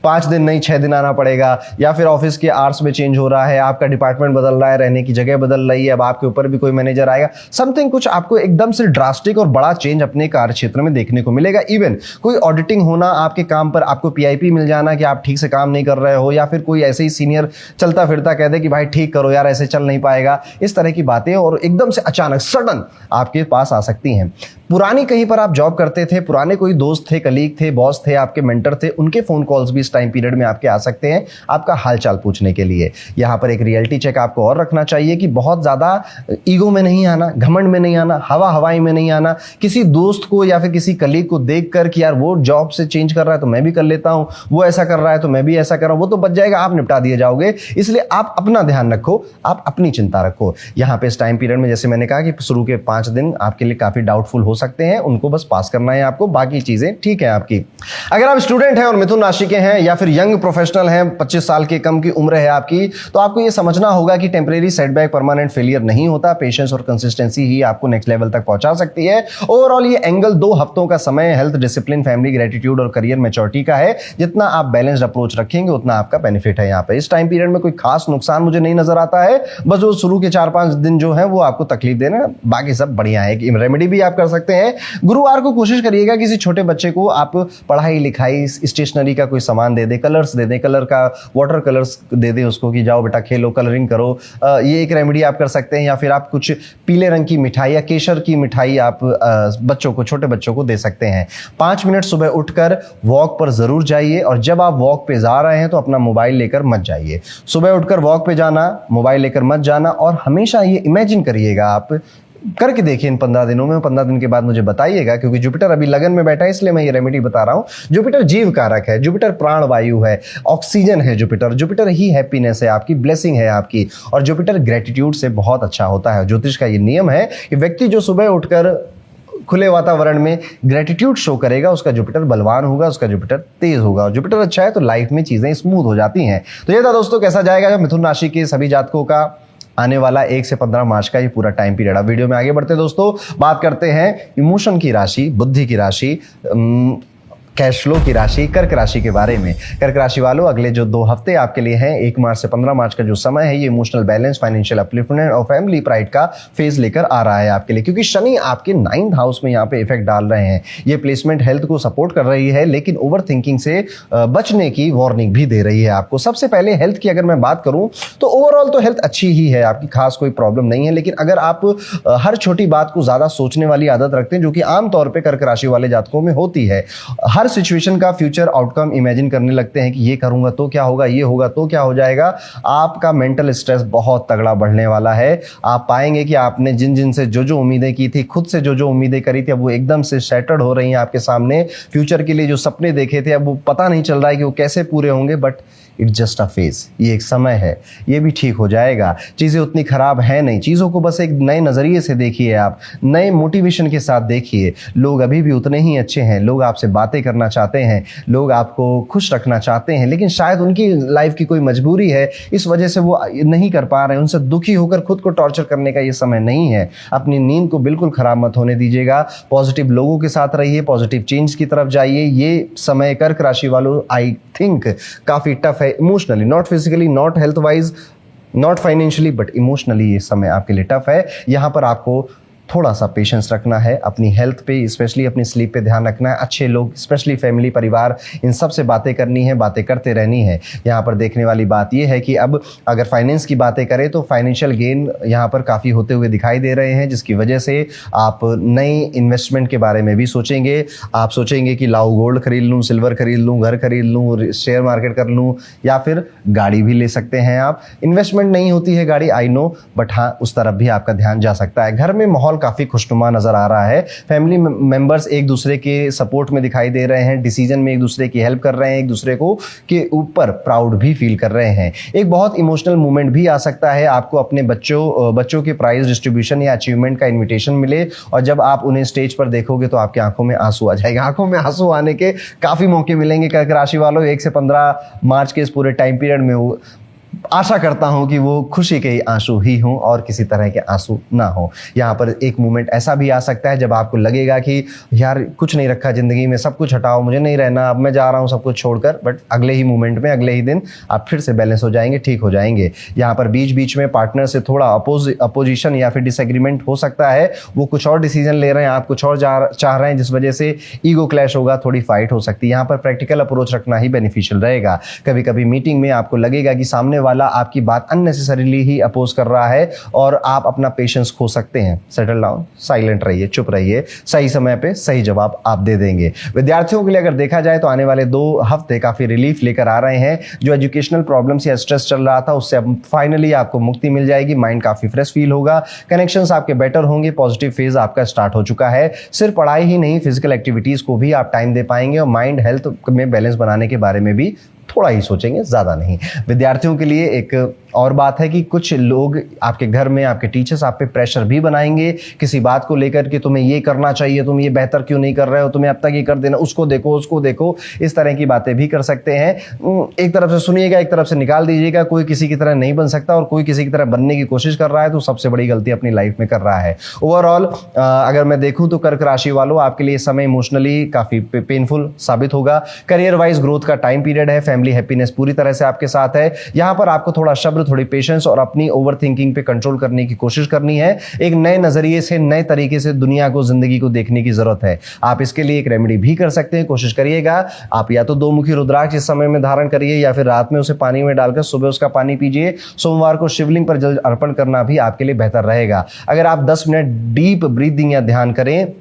5 दिन नहीं 6 दिन आना पड़ेगा, या फिर ऑफिस के आवर्स में चेंज हो रहा है, आपका डिपार्टमेंट बदल रहा है, रहने की जगह बदल रही है, अब आपके ऊपर भी कोई मैनेजर आएगा। समथिंग कुछ आपको एकदम से ड्रास्टिक और बड़ा चेंज अपने कार्य क्षेत्र में देखने को मिलेगा। इवन कोई ऑडिटिंग होना, आपके काम पर आपको पीआईपी मिल जाना कि आप ठीक से काम नहीं कर रहे हो, या फिर कोई ऐसे ही सीनियर चलता फिरता कह दे कि भाई ठीक करो यार, ऐसे चल नहीं पाएगा, इस तरह की बातें और एकदम से अचानक सडन आपके पास आ सकती हैं। पुरानी कहीं पर आप जॉब करते थे, पुराने कोई दोस्त थे, कलीग थे, बॉस थे, आपके मेंटर थे, उनके फोन कॉल्स भी इस टाइम पीरियड में आपके आ सकते हैं आपका हालचाल पूछने के लिए। यहाँ पर एक रियलिटी चेक आपको और रखना चाहिए कि बहुत ज्यादा ईगो में नहीं आना, घमंड में नहीं आना, हवा हवाई में नहीं आना। किसी दोस्त को या फिर किसी कलीग को देखकर कि यार वो जॉब से चेंज कर रहा है तो मैं भी कर लेता हूं, वो ऐसा कर रहा है तो मैं भी ऐसा कर रहा हूं, वो तो बच जाएगा, आप निपटा दिए जाओगे। इसलिए आप अपना ध्यान रखो, आप अपनी चिंता रखो। यहाँ पे इस टाइम पीरियड में जैसे मैंने कहा कि शुरू के 5 दिन आपके लिए काफी डाउटफुल हो सकते हैं, उनको बस पास करना है आपको, बाकी चीजें ठीक है आपकी। अगर आप स्टूडेंट हैं और मिथुन राशि के हैं या फिर यंग प्रोफेशनल हैं, 25 साल के कम की उम्र है आपकी, तो आपको यह समझना होगा कि टेम्परेरी सेटबैक परमानेंट फेलियर नहीं होता। पेशेंस और कंसिस्टेंसी ही आपको नेक्स्ट लेवल तक पहुंचा सकती है। ओवरऑल ये एंगल 2 हफ्तों का समय हेल्थ, डिसिप्लिन, फैमिली, ग्रेटिट्यूड और करियर मैच्योरिटी का है। जितना आप बैलेंस्ड अप्रोच रखेंगे उतना आपका बेनिफिट है। यहाँ पे इस टाइम पीरियड में कोई खास नुकसान मुझे नहीं नजर आता है, बस वो शुरू के 4-5 दिन जो है वो आपको तकलीफ देना, बाकी सब बढ़िया है। कि रेमेडी भी आप कर सकते हैं। गुरुवार को कोशिश करिएगा किसी छोटे बच्चे को आप पढ़ाई लिखाई, स्टेशनरी का कोई सामान दे दे, कलर्स दे दे, कलर का वाटर कलर्स दे दे उसको कि जाओ बेटा खेलो, कलरिंग करो। ये एक रेमेडी आप कर सकते हैं। या फिर आप कुछ पीले रंग की मिठाई या केसर की मिठाई आप बच्चों को, छोटे बच्चों को दे सकते हैं। 5 मिनट सुबह उठकर वॉक पर जरूर जाइए, और जब आप वॉक पे जा रहे हैं तो अपना मोबाइल लेकर मत जाइए। सुबह उठकर वॉक पे जाना, मोबाइल लेकर मत जाना। और हमेशा ये इमेजिन करिएगा, आप करके देखिए इन 15 दिनों में, 15 दिन के बाद मुझे बताइएगा, क्योंकि जुपिटर अभी लगन में बैठा है इसलिए मैं ये रेमेडी बता रहा हूं। जुपिटर जीव कारक है, जुपिटर प्राण वायु है, ऑक्सीजन है जुपिटर, जुपिटर ही हैप्पीनेस है आपकी, ब्लेसिंग है आपकी, और जुपिटर ग्रेटिट्यूड से बहुत अच्छा होता है। ज्योतिष का ये नियम है कि व्यक्ति जो सुबह उठकर खुले वातावरण में ग्रेटिट्यूड शो करेगा, उसका जुपिटर बलवान होगा, उसका जुपिटर तेज होगा, और जुपिटर अच्छा है तो लाइफ में चीजें स्मूथ हो जाती हैं। तो ये था दोस्तों कैसा जाएगा मिथुन राशि के सभी जातकों का आने वाला 1 से 15 मार्च का ये पूरा टाइम पीरियड। अब वीडियो में आगे बढ़ते दोस्तों, बात करते हैं इमोशन की राशि, बुद्धि की राशि, कैश फ्लो की राशि, कर्क राशि के बारे में। कर्क राशि वालों, अगले जो 2 हफ्ते आपके लिए हैं, 1 मार्च से 15 मार्च का जो समय है, ये इमोशनल बैलेंस, फाइनेंशियल अपलिफ्टमेंट और फैमिली प्राइड का फेज लेकर आ रहा है आपके लिए, क्योंकि शनि आपके 9th हाउस में यहाँ पे इफेक्ट डाल रहे हैं। ये प्लेसमेंट हेल्थ को सपोर्ट कर रही है, लेकिन ओवर थिंकिंग से बचने की वार्निंग भी दे रही है आपको। सबसे पहले हेल्थ की अगर मैं बात करूं तो ओवरऑल तो हेल्थ अच्छी ही है आपकी, खास कोई प्रॉब्लम नहीं है। लेकिन अगर आप हर छोटी बात को ज्यादा सोचने वाली आदत रखते हैं, जो कि आमतौर पर कर्क राशि वाले जातकों में होती है, हर सिचुएशन का फ्यूचर आउटकम इमेजिन करने लगते हैं कि ये करूंगा तो क्या होगा, ये होगा तो क्या हो जाएगा, आपका मेंटल स्ट्रेस बहुत तगड़ा बढ़ने वाला है। आप पाएंगे कि आपने जिन जिन से जो जो उम्मीदें की थी, खुद से जो जो उम्मीदें करी थी, अब वो एकदम से शैटर्ड हो रही हैं आपके सामने। फ्यूचर के लिए जो सपने देखे थे अब वो पता नहीं चल रहा है कि वो कैसे पूरे होंगे, but it's just a phase, ये एक समय है, ये भी ठीक हो जाएगा। चीजें उतनी खराब है नहीं, चीजों को बस एक नए नजरिए से देखिए, आप नए मोटिवेशन के साथ देखिए। लोग अभी भी उतने ही अच्छे हैं, लोग आपसे बातें करना चाहते हैं, लोग आपको खुश रखना चाहते हैं, लेकिन शायद उनकी लाइफ की कोई मजबूरी है, इस वजह से वो नहीं कर पा रहे हैं। उनसे दुखी होकर खुद को टॉर्चर करने का ये समय नहीं है। अपनी नींद को बिल्कुल खराब मत होने दीजिएगा, पॉजिटिव लोगों के साथ रहिए, पॉजिटिव चेंज की तरफ जाइए। ये समय कर्क राशि वालों आई थिंक काफी टफ है emotionally, not physically, not health wise, not financially, but emotionally ये समय आपके लिए टफ है। यहां पर आपको थोड़ा सा पेशेंस रखना है, अपनी हेल्थ पे, स्पेशली अपनी स्लीप पे ध्यान रखना है। अच्छे लोग, स्पेशली फैमिली, परिवार, इन सब से बातें करनी है, बातें करते रहनी है। यहाँ पर देखने वाली बात यह है कि अब अगर फाइनेंस की बातें करें तो फाइनेंशियल गेन यहाँ पर काफ़ी होते हुए दिखाई दे रहे हैं, जिसकी वजह से आप नई इन्वेस्टमेंट के बारे में भी सोचेंगे। आप सोचेंगे कि लाओ गोल्ड खरीद लूँ, सिल्वर खरीद लूँ, घर खरीद लूँ, शेयर मार्केट कर लूँ, या फिर गाड़ी भी ले सकते हैं आप। इन्वेस्टमेंट नहीं होती है गाड़ी, आई नो, बट हाँ, उस तरफ भी आपका ध्यान जा सकता है। घर में माहौल काफ़ी खुशनुमा नज़र आ रहा है। फैमिली मेंबर्स एक दूसरे के सपोर्ट में दिखाई दे रहे हैं, डिसीजन में एक दूसरे की हेल्प कर रहे हैं, एक दूसरे को के ऊपर प्राउड भी फील कर रहे हैं। एक बहुत इमोशनल मोमेंट भी आ सकता है, आपको अपने बच्चों के प्राइज डिस्ट्रीब्यूशन या अचीवमेंट का इन्विटेशन मिले, और जब आप उन्हें स्टेज पर देखोगे तो आपकी आंखों में आंसू आ जाएगा। आंखों में आंसू आने के काफ़ी मौके मिलेंगे कर्क राशि वालों। 1 से 15 मार्च के इस पूरे टाइम पीरियड में आशा करता हूं कि वो खुशी के ही आंसू ही हों और किसी तरह के आंसू ना हो। यहाँ पर एक मोमेंट ऐसा भी आ सकता है जब आपको लगेगा कि यार कुछ नहीं रखा ज़िंदगी में, सब कुछ हटाओ, मुझे नहीं रहना, अब मैं जा रहा हूँ सब कुछ छोड़कर, बट अगले ही मोमेंट में, अगले ही दिन आप फिर से बैलेंस हो जाएंगे, ठीक हो जाएंगे। यहाँ पर बीच बीच में पार्टनर से थोड़ा अपोजिशन या फिर डिसएग्रीमेंट हो सकता है, वो कुछ और डिसीजन ले रहे हैं, आप कुछ और चाह रहे हैं, जिस वजह से ईगो क्लैश होगा, थोड़ी फाइट हो सकती है। यहाँ पर प्रैक्टिकल अप्रोच रखना ही बेनिफिशियल रहेगा। कभी कभी मीटिंग में आपको लगेगा कि सामने वाला आपकी बात अननेसेसरीली ही अपोज कर रहा है और आप अपना पेशेंस खो सकते हैं। सेटल डाउन, साइलेंट रहिए, चुप रहिए, सही समय पे सही जवाब आप दे देंगे। विद्यार्थियों के लिए अगर देखा जाए तो आने वाले 2 हफ्ते काफी रिलीफ लेकर आ रहे हैं। जो एजुकेशनल प्रॉब्लम्स या स्ट्रेस चल रहा था उससे अब फाइनली आपको मुक्ति मिल जाएगी, माइंड काफी फ्रेश फील होगा, कनेक्शंस आपके बेटर होंगे, पॉजिटिव फेज आपका स्टार्ट हो चुका है। सिर्फ पढ़ाई ही नहीं, फिजिकल एक्टिविटीज को भी आप टाइम दे पाएंगे और माइंड हेल्थ में बैलेंस बनाने के बारे में भी थोड़ा ही सोचेंगे, ज़्यादा नहीं। विद्यार्थियों के लिए एक और बात है कि कुछ लोग आपके घर में, आपके टीचर्स आप पे प्रेशर भी बनाएंगे किसी बात को लेकर कि तुम्हें ये करना चाहिए, तुम ये बेहतर क्यों नहीं कर रहे हो, तुम्हें अब तक ये कर देना, उसको देखो, उसको देखो, इस तरह की बातें भी कर सकते हैं। एक तरफ से सुनिएगा, एक तरफ से निकाल दीजिएगा। कोई किसी की तरह नहीं बन सकता और कोई किसी की तरह बनने की कोशिश कर रहा है तो सबसे बड़ी गलती अपनी लाइफ में कर रहा है। ओवरऑल अगर मैं देखूं तो कर्क राशि वालों, आपके लिए समय इमोशनली काफ़ी पेनफुल साबित होगा। करियर वाइज ग्रोथ का टाइम पीरियड है, फैमिली हैप्पीनेस पूरी तरह से आपके साथ है। यहाँ पर आपको थोड़ा सब्र, थोड़ी पेशेंस और अपनी ओवर थिंकिंग पे कंट्रोल करने की कोशिश करनी है। एक नए नजरिए से, नए तरीके से दुनिया को, जिंदगी को देखने की जरूरत है। आप इसके लिए एक रेमेडी भी कर सकते हैं, कोशिश करिएगा। आप या तो 2 मुखी रुद्राक्ष इस समय में धारण करिए या फिर रात में उसे पानी में डालकर सुबह उसका पानी पीजिए। सोमवार को शिवलिंग पर जल अर्पण करना भी आपके लिए बेहतर रहेगा। अगर आप 10 मिनट डीप ब्रीदिंग या ध्यान करें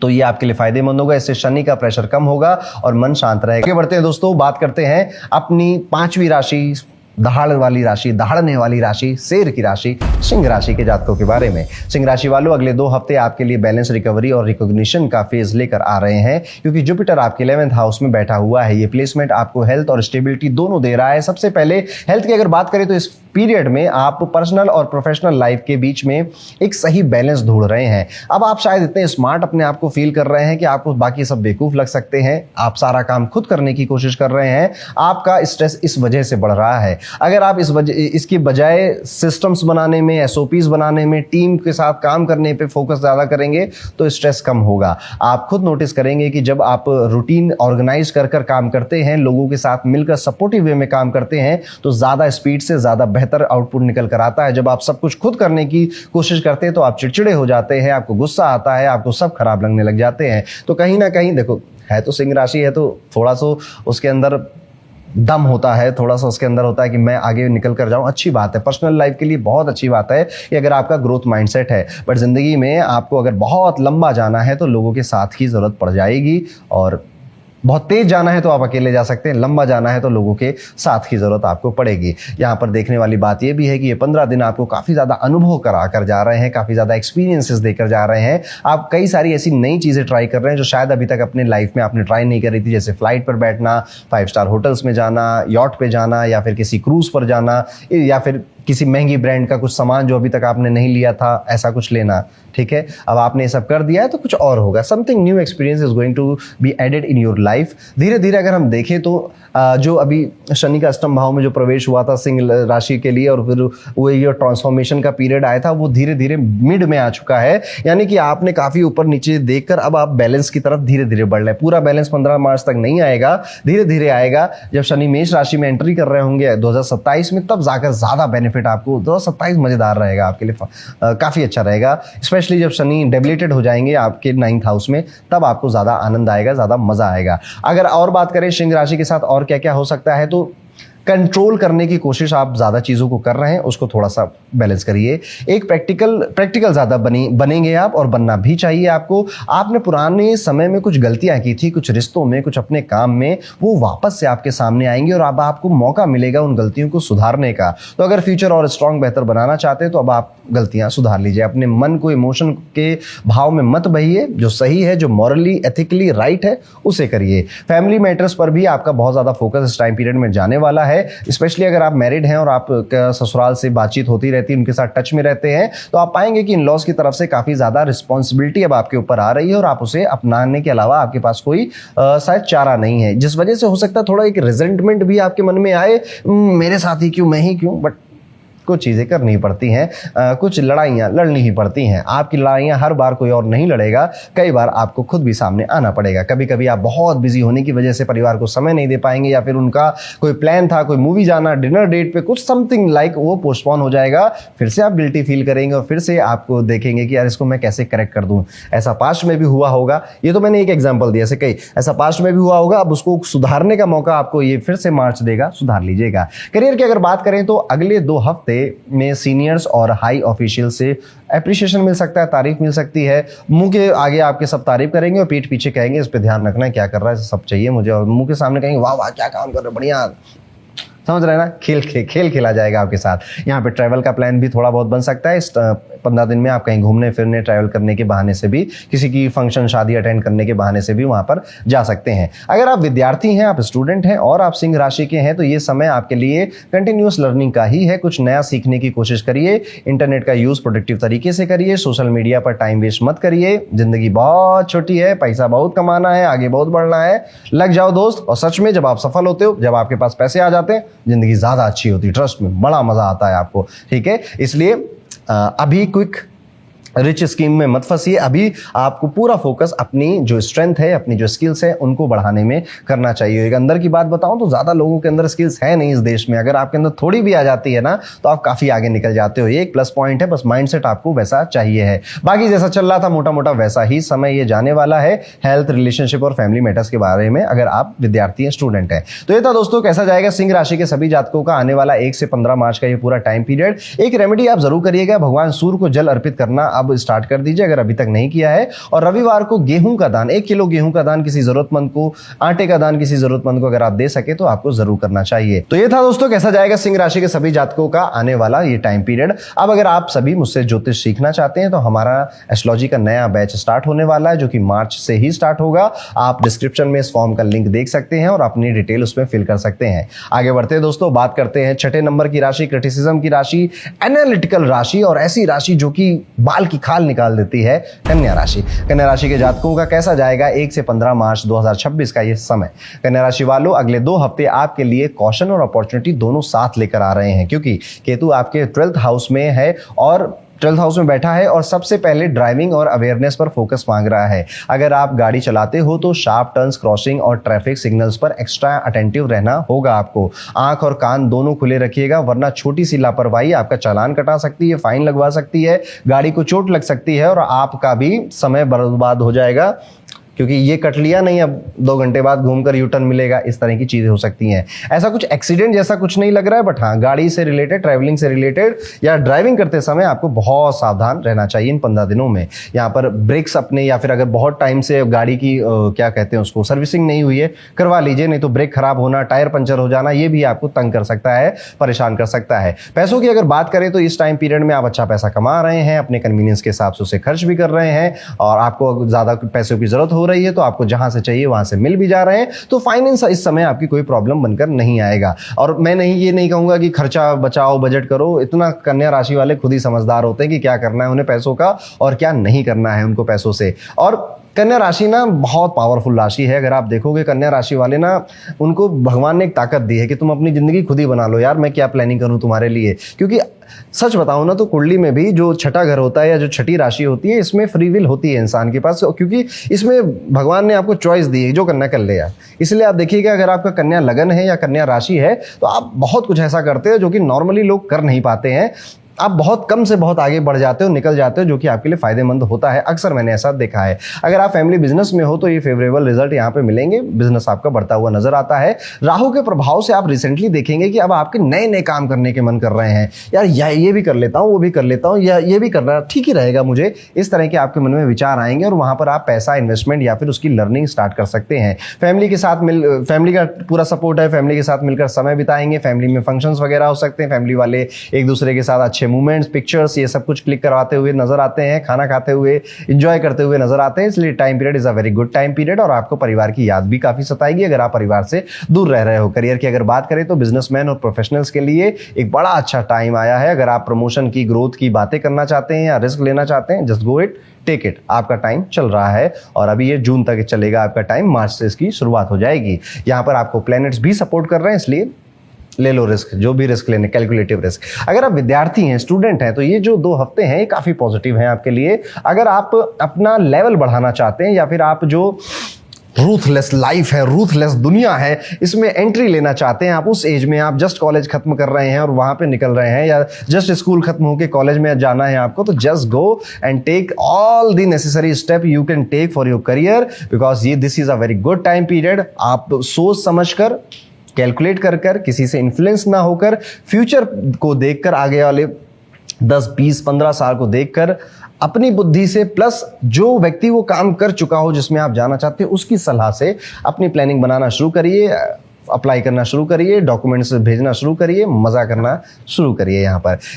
तो ये आपके लिए फायदेमंद होगा। इससे शनि का प्रेशर कम होगा और मन शांत रहेगा। आगे बढ़ते हैं दोस्तों, बात करते हैं अपनी 5वीं राशि, दहाड़ वाली राशि, दहाड़ने वाली राशि, शेर की राशि, सिंह राशि के जातकों के बारे में। सिंह राशि वालों, अगले 2 हफ्ते आपके लिए बैलेंस, रिकवरी और रिकॉग्निशन का फेज लेकर आ रहे हैं, क्योंकि जुपिटर आपके 11th हाउस में बैठा हुआ है। ये प्लेसमेंट आपको हेल्थ और स्टेबिलिटी दोनों दे रहा है। सबसे पहले हेल्थ की अगर बात करें तो इस पीरियड में आप पर्सनल और प्रोफेशनल लाइफ के बीच में एक सही बैलेंस ढूंढ रहे हैं। अब आप शायद इतने स्मार्ट अपने आप को फील कर रहे हैं कि आपको बाकी सब बेवकूफ लग सकते हैं। आप सारा काम खुद करने की कोशिश कर रहे हैं। आपका स्ट्रेस इस वजह से बढ़ रहा है। अगर आप इसकी बजाय सिस्टम्स बनाने में, एसओपीज बनाने में, टीम के साथ काम करने पे फोकस ज़्यादा करेंगे तो स्ट्रेस कम होगा। आप खुद नोटिस करेंगे कि जब आप रूटीन ऑर्गेनाइज कर काम करते हैं, लोगों के साथ मिलकर सपोर्टिव वे में काम करते हैं तो ज़्यादा स्पीड से ज़्यादा बेहतर आउटपुट निकल कर आता है। जब आप सब कुछ खुद करने की कोशिश करते हैं तो आप चिड़चिड़े हो जाते हैं, आपको गुस्सा आता है, आपको सब खराब लगने लग जाते हैं। तो कहीं ना कहीं देखो, है तो सिंह राशि है तो थोड़ा सा उसके अंदर दम होता है, थोड़ा सा उसके अंदर होता है कि मैं आगे निकल कर जाऊं। अच्छी बात है, पर्सनल लाइफ के लिए बहुत अच्छी बात है कि अगर आपका ग्रोथ माइंडसेट है। बट जिंदगी में आपको अगर बहुत लंबा जाना है तो लोगों के साथ की जरूरत पड़ जाएगी, और बहुत तेज जाना है तो आप अकेले जा सकते हैं, लंबा जाना है तो लोगों के साथ की जरूरत आपको पड़ेगी। यहाँ पर देखने वाली बात यह भी है कि ये 15 दिन आपको काफ़ी ज़्यादा अनुभव करा कर जा रहे हैं, काफ़ी ज़्यादा एक्सपीरियंसेस देकर जा रहे हैं। आप कई सारी ऐसी नई चीज़ें ट्राई कर रहे हैं जो शायद अभी तक अपने लाइफ में आपने ट्राई नहीं करी थी, जैसे फ्लाइट पर बैठना, 5 स्टार होटल्स में जाना, यॉट पे जाना, या फिर किसी क्रूज पर जाना, या फिर किसी महंगी ब्रांड का कुछ सामान जो अभी तक आपने नहीं लिया था, ऐसा कुछ लेना। ठीक है, अब आपने ये सब कर दिया है तो कुछ और होगा। Something new experience is going to be added in your life. धीरे धीरे अगर हम देखें तो जो अभी शनि का अष्टम भाव में जो प्रवेश हुआ था सिंह राशि के लिए, और फिर वो ये ट्रांसफॉर्मेशन का पीरियड आया था, वो धीरे धीरे मिड में आ चुका है। यानी कि आपने काफी ऊपर नीचे देखकर अब आप बैलेंस की तरफ धीरे धीरे बढ़ रहे हैं। पूरा बैलेंस 15 मार्च तक नहीं आएगा, धीरे धीरे आएगा। जब शनि मेष राशि में एंट्री कर रहे होंगे 2027 में, तब जाकर ज्यादा बेनिफिट बेनिफिट आपको 2027 मजेदार रहेगा आपके लिए, काफी अच्छा रहेगा। स्पेशली जब शनि डेबिलिटेड हो जाएंगे आपके 9th हाउस में, तब आपको ज्यादा आनंद आएगा, ज्यादा मजा आएगा। अगर और बात करें सिंह राशि के साथ और क्या क्या हो सकता है, तो कंट्रोल करने की कोशिश आप ज्यादा चीजों को कर रहे हैं, उसको थोड़ा सा बैलेंस करिए। एक प्रैक्टिकल ज्यादा बनेंगे आप, और बनना भी चाहिए आपको। आपने पुराने समय में कुछ गलतियां की थी, कुछ रिश्तों में, कुछ अपने काम में, वो वापस से आपके सामने आएंगे और अब आपको मौका मिलेगा उन गलतियों को सुधारने का। तो अगर फ्यूचर और स्ट्रांग बेहतर बनाना चाहते हैं तो अब आप गलतियां सुधार लीजिए। अपने मन को इमोशन के भाव में मत बहिए, जो सही है, जो मॉरली एथिकली राइट है, उसे करिए। फैमिली मैटर्स पर भी आपका बहुत ज्यादा फोकस इस टाइम पीरियड में जाने वाला है। स्पेशली अगर आप मैरिड हैं और आप ससुराल से बातचीत होती रहती है, उनके साथ टच में रहते हैं, तो आप पाएंगे कि इन लॉज की तरफ से काफी ज्यादा रिस्पॉन्सिबिलिटी अब आपके ऊपर आ रही है और आप उसे अपनाने के अलावा आपके पास कोई शायद चारा नहीं है, जिस वजह से हो सकता है थोड़ा एक रिजेंटमेंट भी आपके मन में आए, मेरे साथ ही क्यों, मैं ही क्यों। बट कुछ चीजें करनी पड़ती हैं, कुछ लड़ाइयां लड़नी ही पड़ती हैं। आपकी लड़ाइयां हर बार कोई और नहीं लड़ेगा, कई बार आपको खुद भी सामने आना पड़ेगा। कभी कभी आप बहुत बिजी होने की वजह से परिवार को समय नहीं दे पाएंगे, या फिर उनका कोई प्लान था, कोई मूवी जाना, डिनर डेट पे कुछ समथिंग लाइक, वो पोस्टपोन हो जाएगा। फिर से आप गिल्टी फील करेंगे और फिर से आपको देखेंगे कि यार इसको मैं कैसे करेक्ट कर दूं। ऐसा पास्ट में भी हुआ होगा, ये तो मैंने एक एग्जाम्पल दिया, ऐसे कई ऐसा पास्ट में भी हुआ होगा। अब उसको सुधारने का मौका आपको ये फिर से मार्च देगा, सुधार लीजिएगा। करियर की अगर बात करें तो अगले 2 हफ्ते में सीनियर्स और हाई ऑफिशियल से एप्रिसिएशन मिल सकता है, तारीफ मिल सकती है। मुंह के आगे आपके सब तारीफ करेंगे और पीठ पीछे कहेंगे इस पे ध्यान रखना है, क्या कर रहा है, सब चाहिए मुझे, और मुंह के सामने कहेंगे वाह वाह क्या काम कर रहे हो, बढ़िया। समझ रहे हैं ना, खेल खेला जाएगा आपके साथ। यहाँ पे ट्रैवल का प्लान भी थोड़ा बहुत बन सकता है। इस 15 दिन में आप कहीं घूमने फिरने, ट्रैवल करने के बहाने से भी, किसी की फंक्शन शादी अटेंड करने के बहाने से भी वहां पर जा सकते हैं। अगर आप विद्यार्थी हैं, आप स्टूडेंट हैं और आप सिंह राशि के हैं, तो ये समय आपके लिए कंटिन्यूअस लर्निंग का ही है। कुछ नया सीखने की कोशिश करिए, इंटरनेट का यूज प्रोडक्टिव तरीके से करिए, सोशल मीडिया पर टाइम वेस्ट मत करिए। जिंदगी बहुत छोटी है, पैसा बहुत कमाना है, आगे बहुत बढ़ना है, लग जाओ दोस्त। और सच में जब आप सफल होते हो, जब आपके पास पैसे आ जाते हैं, जिंदगी ज्यादा अच्छी होती है, ट्रस्ट में, बड़ा मजा आता है आपको। ठीक है, इसलिए अभी क्विक रिच स्कीम में मत फंसिए। अभी आपको पूरा फोकस अपनी जो स्ट्रेंथ है, अपनी जो स्किल्स है, उनको बढ़ाने में करना चाहिए। एक अंदर की बात बताऊं तो ज्यादा लोगों के अंदर स्किल्स है नहीं इस देश में। अगर आपके अंदर थोड़ी भी आ जाती है ना, तो आप काफी आगे निकल जाते हो। ये एक प्लस पॉइंट है, बस माइंडसेट आपको वैसा चाहिए है। बाकी जैसा चल रहा था मोटा मोटा वैसा ही समय ये जाने वाला है। हेल्थ, रिलेशनशिप और फैमिली मैटर्स के बारे में अगर आप विद्यार्थी हैं, स्टूडेंट हैं, तो ये था दोस्तों कैसा जाएगा सिंह राशि के सभी जातकों का आने वाला 1 से 15 मार्च का ये पूरा टाइम पीरियड। एक रेमेडी आप जरूर करिएगा, भगवान सूर्य को जल अर्पित करना अब स्टार्ट कर दीजिए अगर अभी तक नहीं किया है। और रविवार को गेहूं का दान, 1 किलो गेहूं का दान किसी जरूरतमंद को, आटे का दान किसी जरूरतमंद को अगर आप दे सके तो आपको जरूर करना चाहिए। तो ये था दोस्तों कैसा जाएगा सिंह राशि के सभी जातकों का आने वाला ये टाइम पीरियड। अब अगर आप सभी मुझसे ज्योतिष सीखना चाहते हैं तो हमारा एस्ट्रोलॉजी का नया बैच स्टार्ट होने वाला है, जो कि मार्च से ही स्टार्ट होगा। आप डिस्क्रिप्शन में इस फॉर्म का लिंक देख सकते हैं और अपनी डिटेल उसमें फिल कर सकते हैं। आगे बढ़ते हैं दोस्तों, बात करते हैं 6ठे नंबर की राशि, क्रिटिसिज्म की राशि, एनालिटिकल राशि और ऐसी राशि जो कि बाल की खाल निकाल देती है, कन्या राशि। कन्या राशि के जातकों का कैसा जाएगा 1 से 15 मार्च 2026 का ये समय। कन्या राशि वालों, अगले 2 हफ्ते आपके लिए कॉशन और अपॉर्चुनिटी दोनों साथ लेकर आ रहे हैं, क्योंकि केतु आपके 12th हाउस में है और 12th हाउस में बैठा है और सबसे पहले ड्राइविंग और अवेयरनेस पर फोकस मांग रहा है। अगर आप गाड़ी चलाते हो तो शार्प टर्न्स, क्रॉसिंग और ट्रैफिक सिग्नल्स पर एक्स्ट्रा अटेंटिव रहना होगा आपको। आंख और कान दोनों खुले रखिएगा, वरना छोटी सी लापरवाही आपका चालान कटा सकती है, फाइन लगवा सकती है, गाड़ी को चोट लग सकती है और आपका भी समय बर्बाद हो जाएगा, क्योंकि ये कट लिया नहीं, अब 2 घंटे बाद घूमकर यू टर्न मिलेगा, इस तरह की चीजें हो सकती हैं। ऐसा कुछ एक्सीडेंट जैसा कुछ नहीं लग रहा है, बट हाँ गाड़ी से रिलेटेड, ट्रैवलिंग से रिलेटेड या ड्राइविंग करते समय आपको बहुत सावधान रहना चाहिए इन 15 दिनों में। यहाँ पर ब्रेक्स अपने, या फिर अगर बहुत टाइम से गाड़ी की क्या कहते हैं उसको, सर्विसिंग नहीं हुई है, करवा लीजिए, नहीं तो ब्रेक खराब होना, टायर पंचर हो जाना, ये भी आपको तंग कर सकता है, परेशान कर सकता है। पैसों की अगर बात करें तो इस टाइम पीरियड में आप अच्छा पैसा कमा रहे हैं, अपने कन्वीनियंस के हिसाब से उसे खर्च भी कर रहे हैं, और आपको ज्यादा पैसों की जरूरत हो रही है तो आपको जहां से चाहिए वहां से मिल भी जा रहे हैं, तो फाइनेंस इस समय आपकी कोई प्रॉब्लम बनकर नहीं आएगा। और मैं ये नहीं कहूंगा कि खर्चा बचाओ, बजट करो, इतना कन्या राशि वाले खुद ही समझदार होते हैं कि क्या करना है उन्हें पैसों का और क्या नहीं करना है उनको पैसों से। और कन्या राशि ना बहुत पावरफुल राशि है। अगर आप देखोगे कन्या राशि वाले ना, उनको भगवान ने एक ताकत दी है कि तुम अपनी जिंदगी खुद ही बना लो यार, मैं क्या प्लानिंग करूं तुम्हारे लिए। क्योंकि सच बताऊं ना तो कुंडली में भी जो छठा घर होता है या जो छठी राशि होती है, इसमें फ्री विल होती है इंसान के पास, क्योंकि इसमें भगवान ने आपको चॉइस दी है जो करना कर ले यार। इसलिए आप देखिएगा अगर आपका कन्या लगन है या कन्या राशि है तो आप बहुत कुछ ऐसा करते हो जो कि नॉर्मली लोग कर नहीं पाते हैं। आप बहुत कम से बहुत आगे बढ़ जाते हो, निकल जाते हो, जो कि आपके लिए फायदेमंद होता है। अक्सर मैंने ऐसा देखा है। अगर आप फैमिली बिजनेस में हो तो ये फेवरेबल रिजल्ट यहाँ पे मिलेंगे, बिजनेस आपका बढ़ता हुआ नजर आता है। राहु के प्रभाव से आप रिसेंटली देखेंगे कि अब आपके नए नए काम करने के मन कर रहे हैं, यार ये भी कर लेता हूँ, वो भी कर लेता हूँ, या ये भी करना ठीक ही रहेगा मुझे, इस तरह के आपके मन में विचार आएंगे और वहां पर आप पैसा इन्वेस्टमेंट या फिर उसकी लर्निंग स्टार्ट कर सकते हैं। फैमिली के साथ फैमिली का पूरा सपोर्ट है, फैमिली के साथ मिलकर समय बिताएंगे, फैमिली में फंक्शंस वगैरह हो सकते हैं, फैमिली वाले एक दूसरे के साथ अच्छे मूवमेंट्स, पिक्चर्स, ये सब कुछ क्लिक करवाते हुए नजर आते हैं, खाना खाते हुए एंजॉय करते हुए नजर आते हैं। इसलिए time period is a very good time period और आपको परिवार की याद भी काफी सताएगी अगर आप परिवार से दूर रह रहे हो। करियर की अगर बात करें तो बिजनेसमैन और प्रोफेशनल्स के लिए एक बड़ा अच्छा टाइम आया है। अगर आप प्रमोशन की, ग्रोथ की बातें करना चाहते हैं या रिस्क लेना चाहते हैं, just go it, take it. आपका टाइम चल रहा है और अभी ये जून तक चलेगा आपका टाइम, मार्च से इसकी शुरुआत हो जाएगी। यहां पर आपको प्लैनेट्स भी सपोर्ट कर रहे हैं, इसलिए ले लो रिस्क, जो भी रिस्क लेने, कैलकुलेटिव रिस्क। अगर आप विद्यार्थी हैं, स्टूडेंट हैं, तो ये जो 2 हफ्ते हैं ये काफी पॉजिटिव हैं आपके लिए। अगर आप अपना लेवल बढ़ाना चाहते हैं या फिर आप जो रूथलेस लाइफ है, रूथलेस दुनिया है, इसमें एंट्री लेना चाहते हैं, आप उस एज में, आप जस्ट कॉलेज खत्म कर रहे हैं और वहां पे निकल रहे हैं, या जस्ट स्कूल खत्म होकर कॉलेज में जाना है आपको, तो just go and take all the necessary step you can take for your career, because ये this is a very good time period. आप सोच समझकर, कैलकुलेट कर कर, किसी से इन्फ्लुएंस ना होकर, फ्यूचर को देखकर, आगे वाले 10, 20, 15 साल को देखकर, अपनी बुद्धि से, प्लस जो व्यक्ति वो काम कर चुका हो जिसमें आप जाना चाहते हैं उसकी सलाह से अपनी प्लानिंग बनाना शुरू करिए, अप्लाई करना शुरू करिए, डॉक्यूमेंट्स भेजना शुरू करिए, मजा करना शुरू करिए।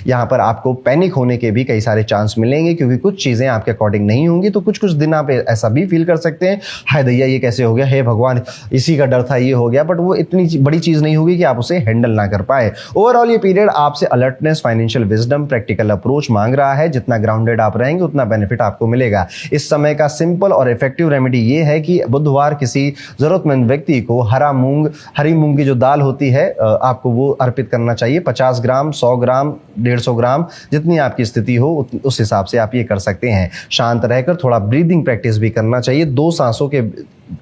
यहाँ पर आपको पैनिक होने के भी कई सारे चांस मिलेंगे, क्योंकि कुछ चीजें आपके अकॉर्डिंग नहीं होंगी। तो कुछ दिन आप ऐसा भी फील कर सकते हैं, हाय दैया ये कैसे हो गया, हे भगवान इसी का डर था, ये हो गया, बट वो इतनी बड़ी चीज नहीं होगी कि आप उसे हैंडल ना कर पाए। ओवरऑल ये पीरियड आपसे alertness, financial wisdom, practical approach मांग रहा है। जितना ग्राउंडेड आप रहेंगे उतना बेनिफिट आपको मिलेगा। इस समय का सिंपल और इफेक्टिव रेमेडी ये है कि बुधवार किसी जरूरतमंद व्यक्ति को हरी मूंग की जो दाल होती है आपको वो अर्पित करना चाहिए। 50 ग्राम, 100 ग्राम, 150 ग्राम, जितनी आपकी स्थिति हो उस हिसाब से आप ये कर सकते हैं। शांत रहकर थोड़ा ब्रीदिंग प्रैक्टिस भी करना चाहिए। 2 सांसों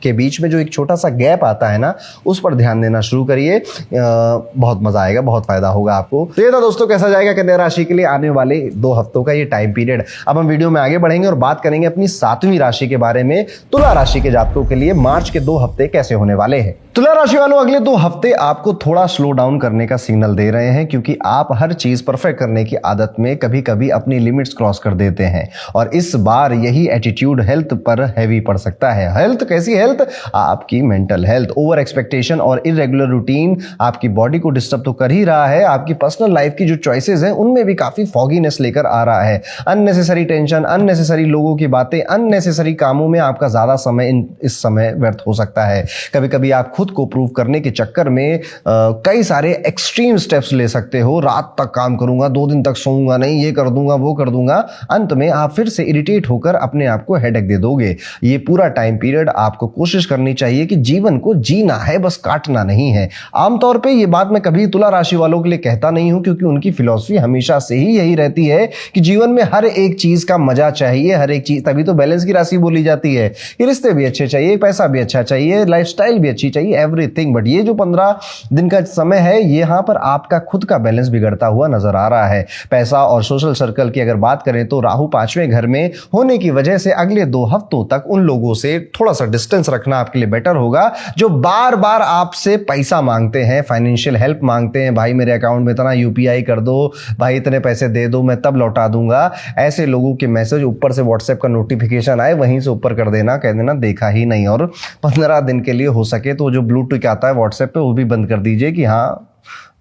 के बीच में जो एक छोटा सा गैप आता है ना, उस पर ध्यान देना शुरू करिए, बहुत मजा आएगा, बहुत फायदा होगा आपको। तो ये था दोस्तों कैसा जाएगा कन्या राशि के लिए आने वाले 2 हफ्तों का ये टाइम पीरियड। अब हम वीडियो में आगे बढ़ेंगे और बात करेंगे अपनी 7वीं राशि के बारे में। तुला राशि के जातकों के लिए मार्च के 2 हफ्ते कैसे होने वाले हैं। तुला राशि वालों, अगले 2 हफ्ते आपको थोड़ा स्लो डाउन करने का सिग्नल दे रहे हैं, क्योंकि आप हर चीज परफेक्ट करने की आदत में कभी कभी अपनी लिमिट्स क्रॉस कर देते हैं और इस बार यही एटीट्यूड हेल्थ पर हैवी पड़ सकता है। हेल्थ कैसी हेल्थ? आपकी मेंटल हेल्थ। ओवर एक्सपेक्टेशन और इरेगुलर रूटीन आपकी बॉडी को डिस्टर्ब तो कर ही रहा है, आपकी पर्सनल लाइफ की जो चॉइसेस हैं उनमें भी काफी फॉगीनेस लेकर आ रहा है। अननेसेसरी टेंशन, अननेसेसरी लोगों की बातें, अननेसेसरी कामों में आपका ज्यादा समय इस समय व्यर्थ हो सकता है। कभी कभी आप खुद को प्रूव करने के चक्कर में कई सारे एक्सट्रीम स्टेप्स ले सकते हो। रात तक काम करूंगा, 2 दिन तक सोऊंगा नहीं, ये कर दूंगा, वो कर दूंगा, अंत में आप फिर से इरिटेट होकर अपने आप को हेडेक दे दोगे। ये पूरा टाइम पीरियड आपको कोशिश करनी चाहिए कि जीवन को जीना है, बस काटना नहीं है। आमतौर पे ये बात मैं कभी तुला राशि वालों के लिए कहता नहीं हूं, क्योंकि उनकी फिलॉसफी हमेशा से ही यही रहती है कि जीवन में हर एक चीज का मजा चाहिए, हर एक चीज, तभी तो बैलेंस की राशि बोली जाती है कि रिश्ते भी अच्छे चाहिए, पैसा भी अच्छा चाहिए, लाइफस्टाइल भी अच्छी चाहिए, एवरीथिंग। बट ये जो 15 दिन का समय है, यहां पर आपका खुद का बैलेंस बिगड़ता हुआ नजर आ रहा है। पैसा और सोशल सर्कल की अगर बात करें तो राहु 5वें घर में होने की वजह से अगले 2 हफ्तों तक उन लोगों से थोड़ा सा डिस्टेंस रखना आपके लिए बेटर होगा जो बार बार आपसे पैसा मांगते हैं, फाइनेंशियल हेल्प मांगते हैं। भाई मेरे अकाउंट में इतना यूपीआई कर दो, भाई इतने पैसे दे दो, मैं तब लौटा दूंगा। ऐसे लोगों के मैसेज ऊपर से व्हाट्सएप का नोटिफिकेशन आए वहीं से ऊपर कर देना, कह देना देखा ही नहीं। और 15 दिन के लिए हो सके तो जो ब्लूटूथ आता है व्हाट्सएप पे वो भी बंद कर दीजिए कि हाँ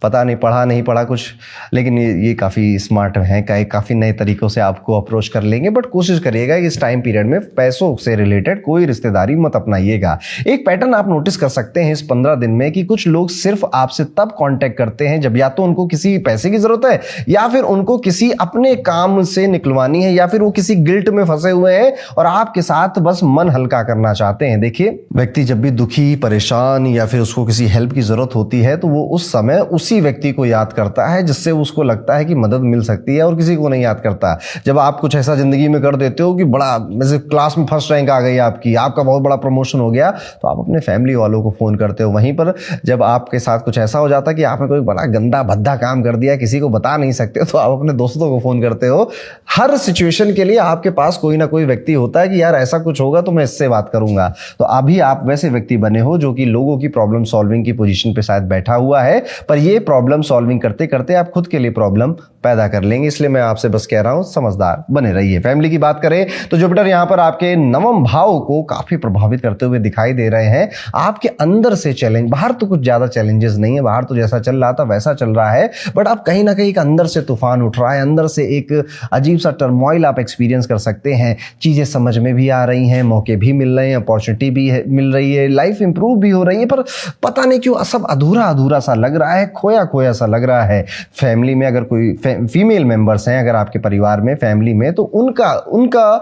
पता नहीं पढ़ा नहीं पढ़ा कुछ, लेकिन ये काफ़ी स्मार्ट हैं, काफ़ी नए तरीक़ों से आपको अप्रोच कर लेंगे। बट कोशिश करिएगा कि इस टाइम पीरियड में पैसों से रिलेटेड कोई रिश्तेदारी मत अपनाइएगा। एक पैटर्न आप नोटिस कर सकते हैं इस 15 दिन में कि कुछ लोग सिर्फ आपसे तब कांटेक्ट करते हैं जब या तो उनको किसी पैसे की ज़रूरत है, या फिर उनको किसी अपने काम से निकलवानी है, या फिर वो किसी गिल्ट में फंसे हुए हैं और आपके साथ बस मन हल्का करना चाहते हैं। देखिए, व्यक्ति जब भी दुखी, परेशान या फिर उसको किसी हेल्प की ज़रूरत होती है तो वो उस समय उसी व्यक्ति को याद करता है जिससे उसको लगता है कि मदद मिल सकती है, और किसी को नहीं याद करता। जब आप कुछ ऐसा जिंदगी में कर देते हो कि बड़ा, जैसे क्लास में फर्स्ट रैंक आ गई आपकी, आपका बहुत बड़ा प्रमोशन हो गया, तो आप अपने फैमिली वालों को फ़ोन करते हो। वहीं पर जब आपके साथ कुछ ऐसा हो जाता है कि आपने कोई बड़ा गंदा भद्दा काम कर दिया, किसी को बता नहीं सकते, तो आप अपने दोस्तों को फ़ोन करते हो। हर सिचुएशन के लिए आपके पास कोई ना कोई व्यक्ति होता है कि यार ऐसा कुछ होगा तो मैं इससे बात करूंगा। तो अभी आप वैसे व्यक्ति बने हो जो कि लोगों की प्रॉब्लम सॉल्विंग की पोजीशन पे शायद बैठा हुआ है, पर ये प्रॉब्लम सॉल्विंग करते करते आप खुद के लिए प्रॉब्लम पैदा कर लेंगे। इसलिए मैं आपसे बस कह रहा हूं, समझदार बने रहिए। फैमिली की बात करें तो जुपिटर यहां पर आपके नवम भाव को काफी प्रभावित करते हुए दिखाई दे रहे हैं। आपके अंदर से चैलेंज, बाहर तो कुछ ज्यादा चैलेंजेस नहीं है, बाहर तो जैसा चल रहा था वैसा चल रहा है, बट आप कहीं ना कहीं अंदर से तूफान उठ रहा है, अंदर से एक अजीब सा टर्मोइल आप एक्सपीरियंस कर सकते हैं। चीजें समझ में भी आ रही हैं, मौके भी मिल रहे हैं, अपॉर्चुनिटी भी मिल रही है, लाइफ इंप्रूव भी हो रही है, पर पता नहीं क्यों सब अधूरा अधूरा सा लग रहा है, खोया खोया सा लग रहा है। फैमिली में अगर कोई फीमेल मेंबर्स हैं अगर आपके परिवार में, फैमिली में, तो उनका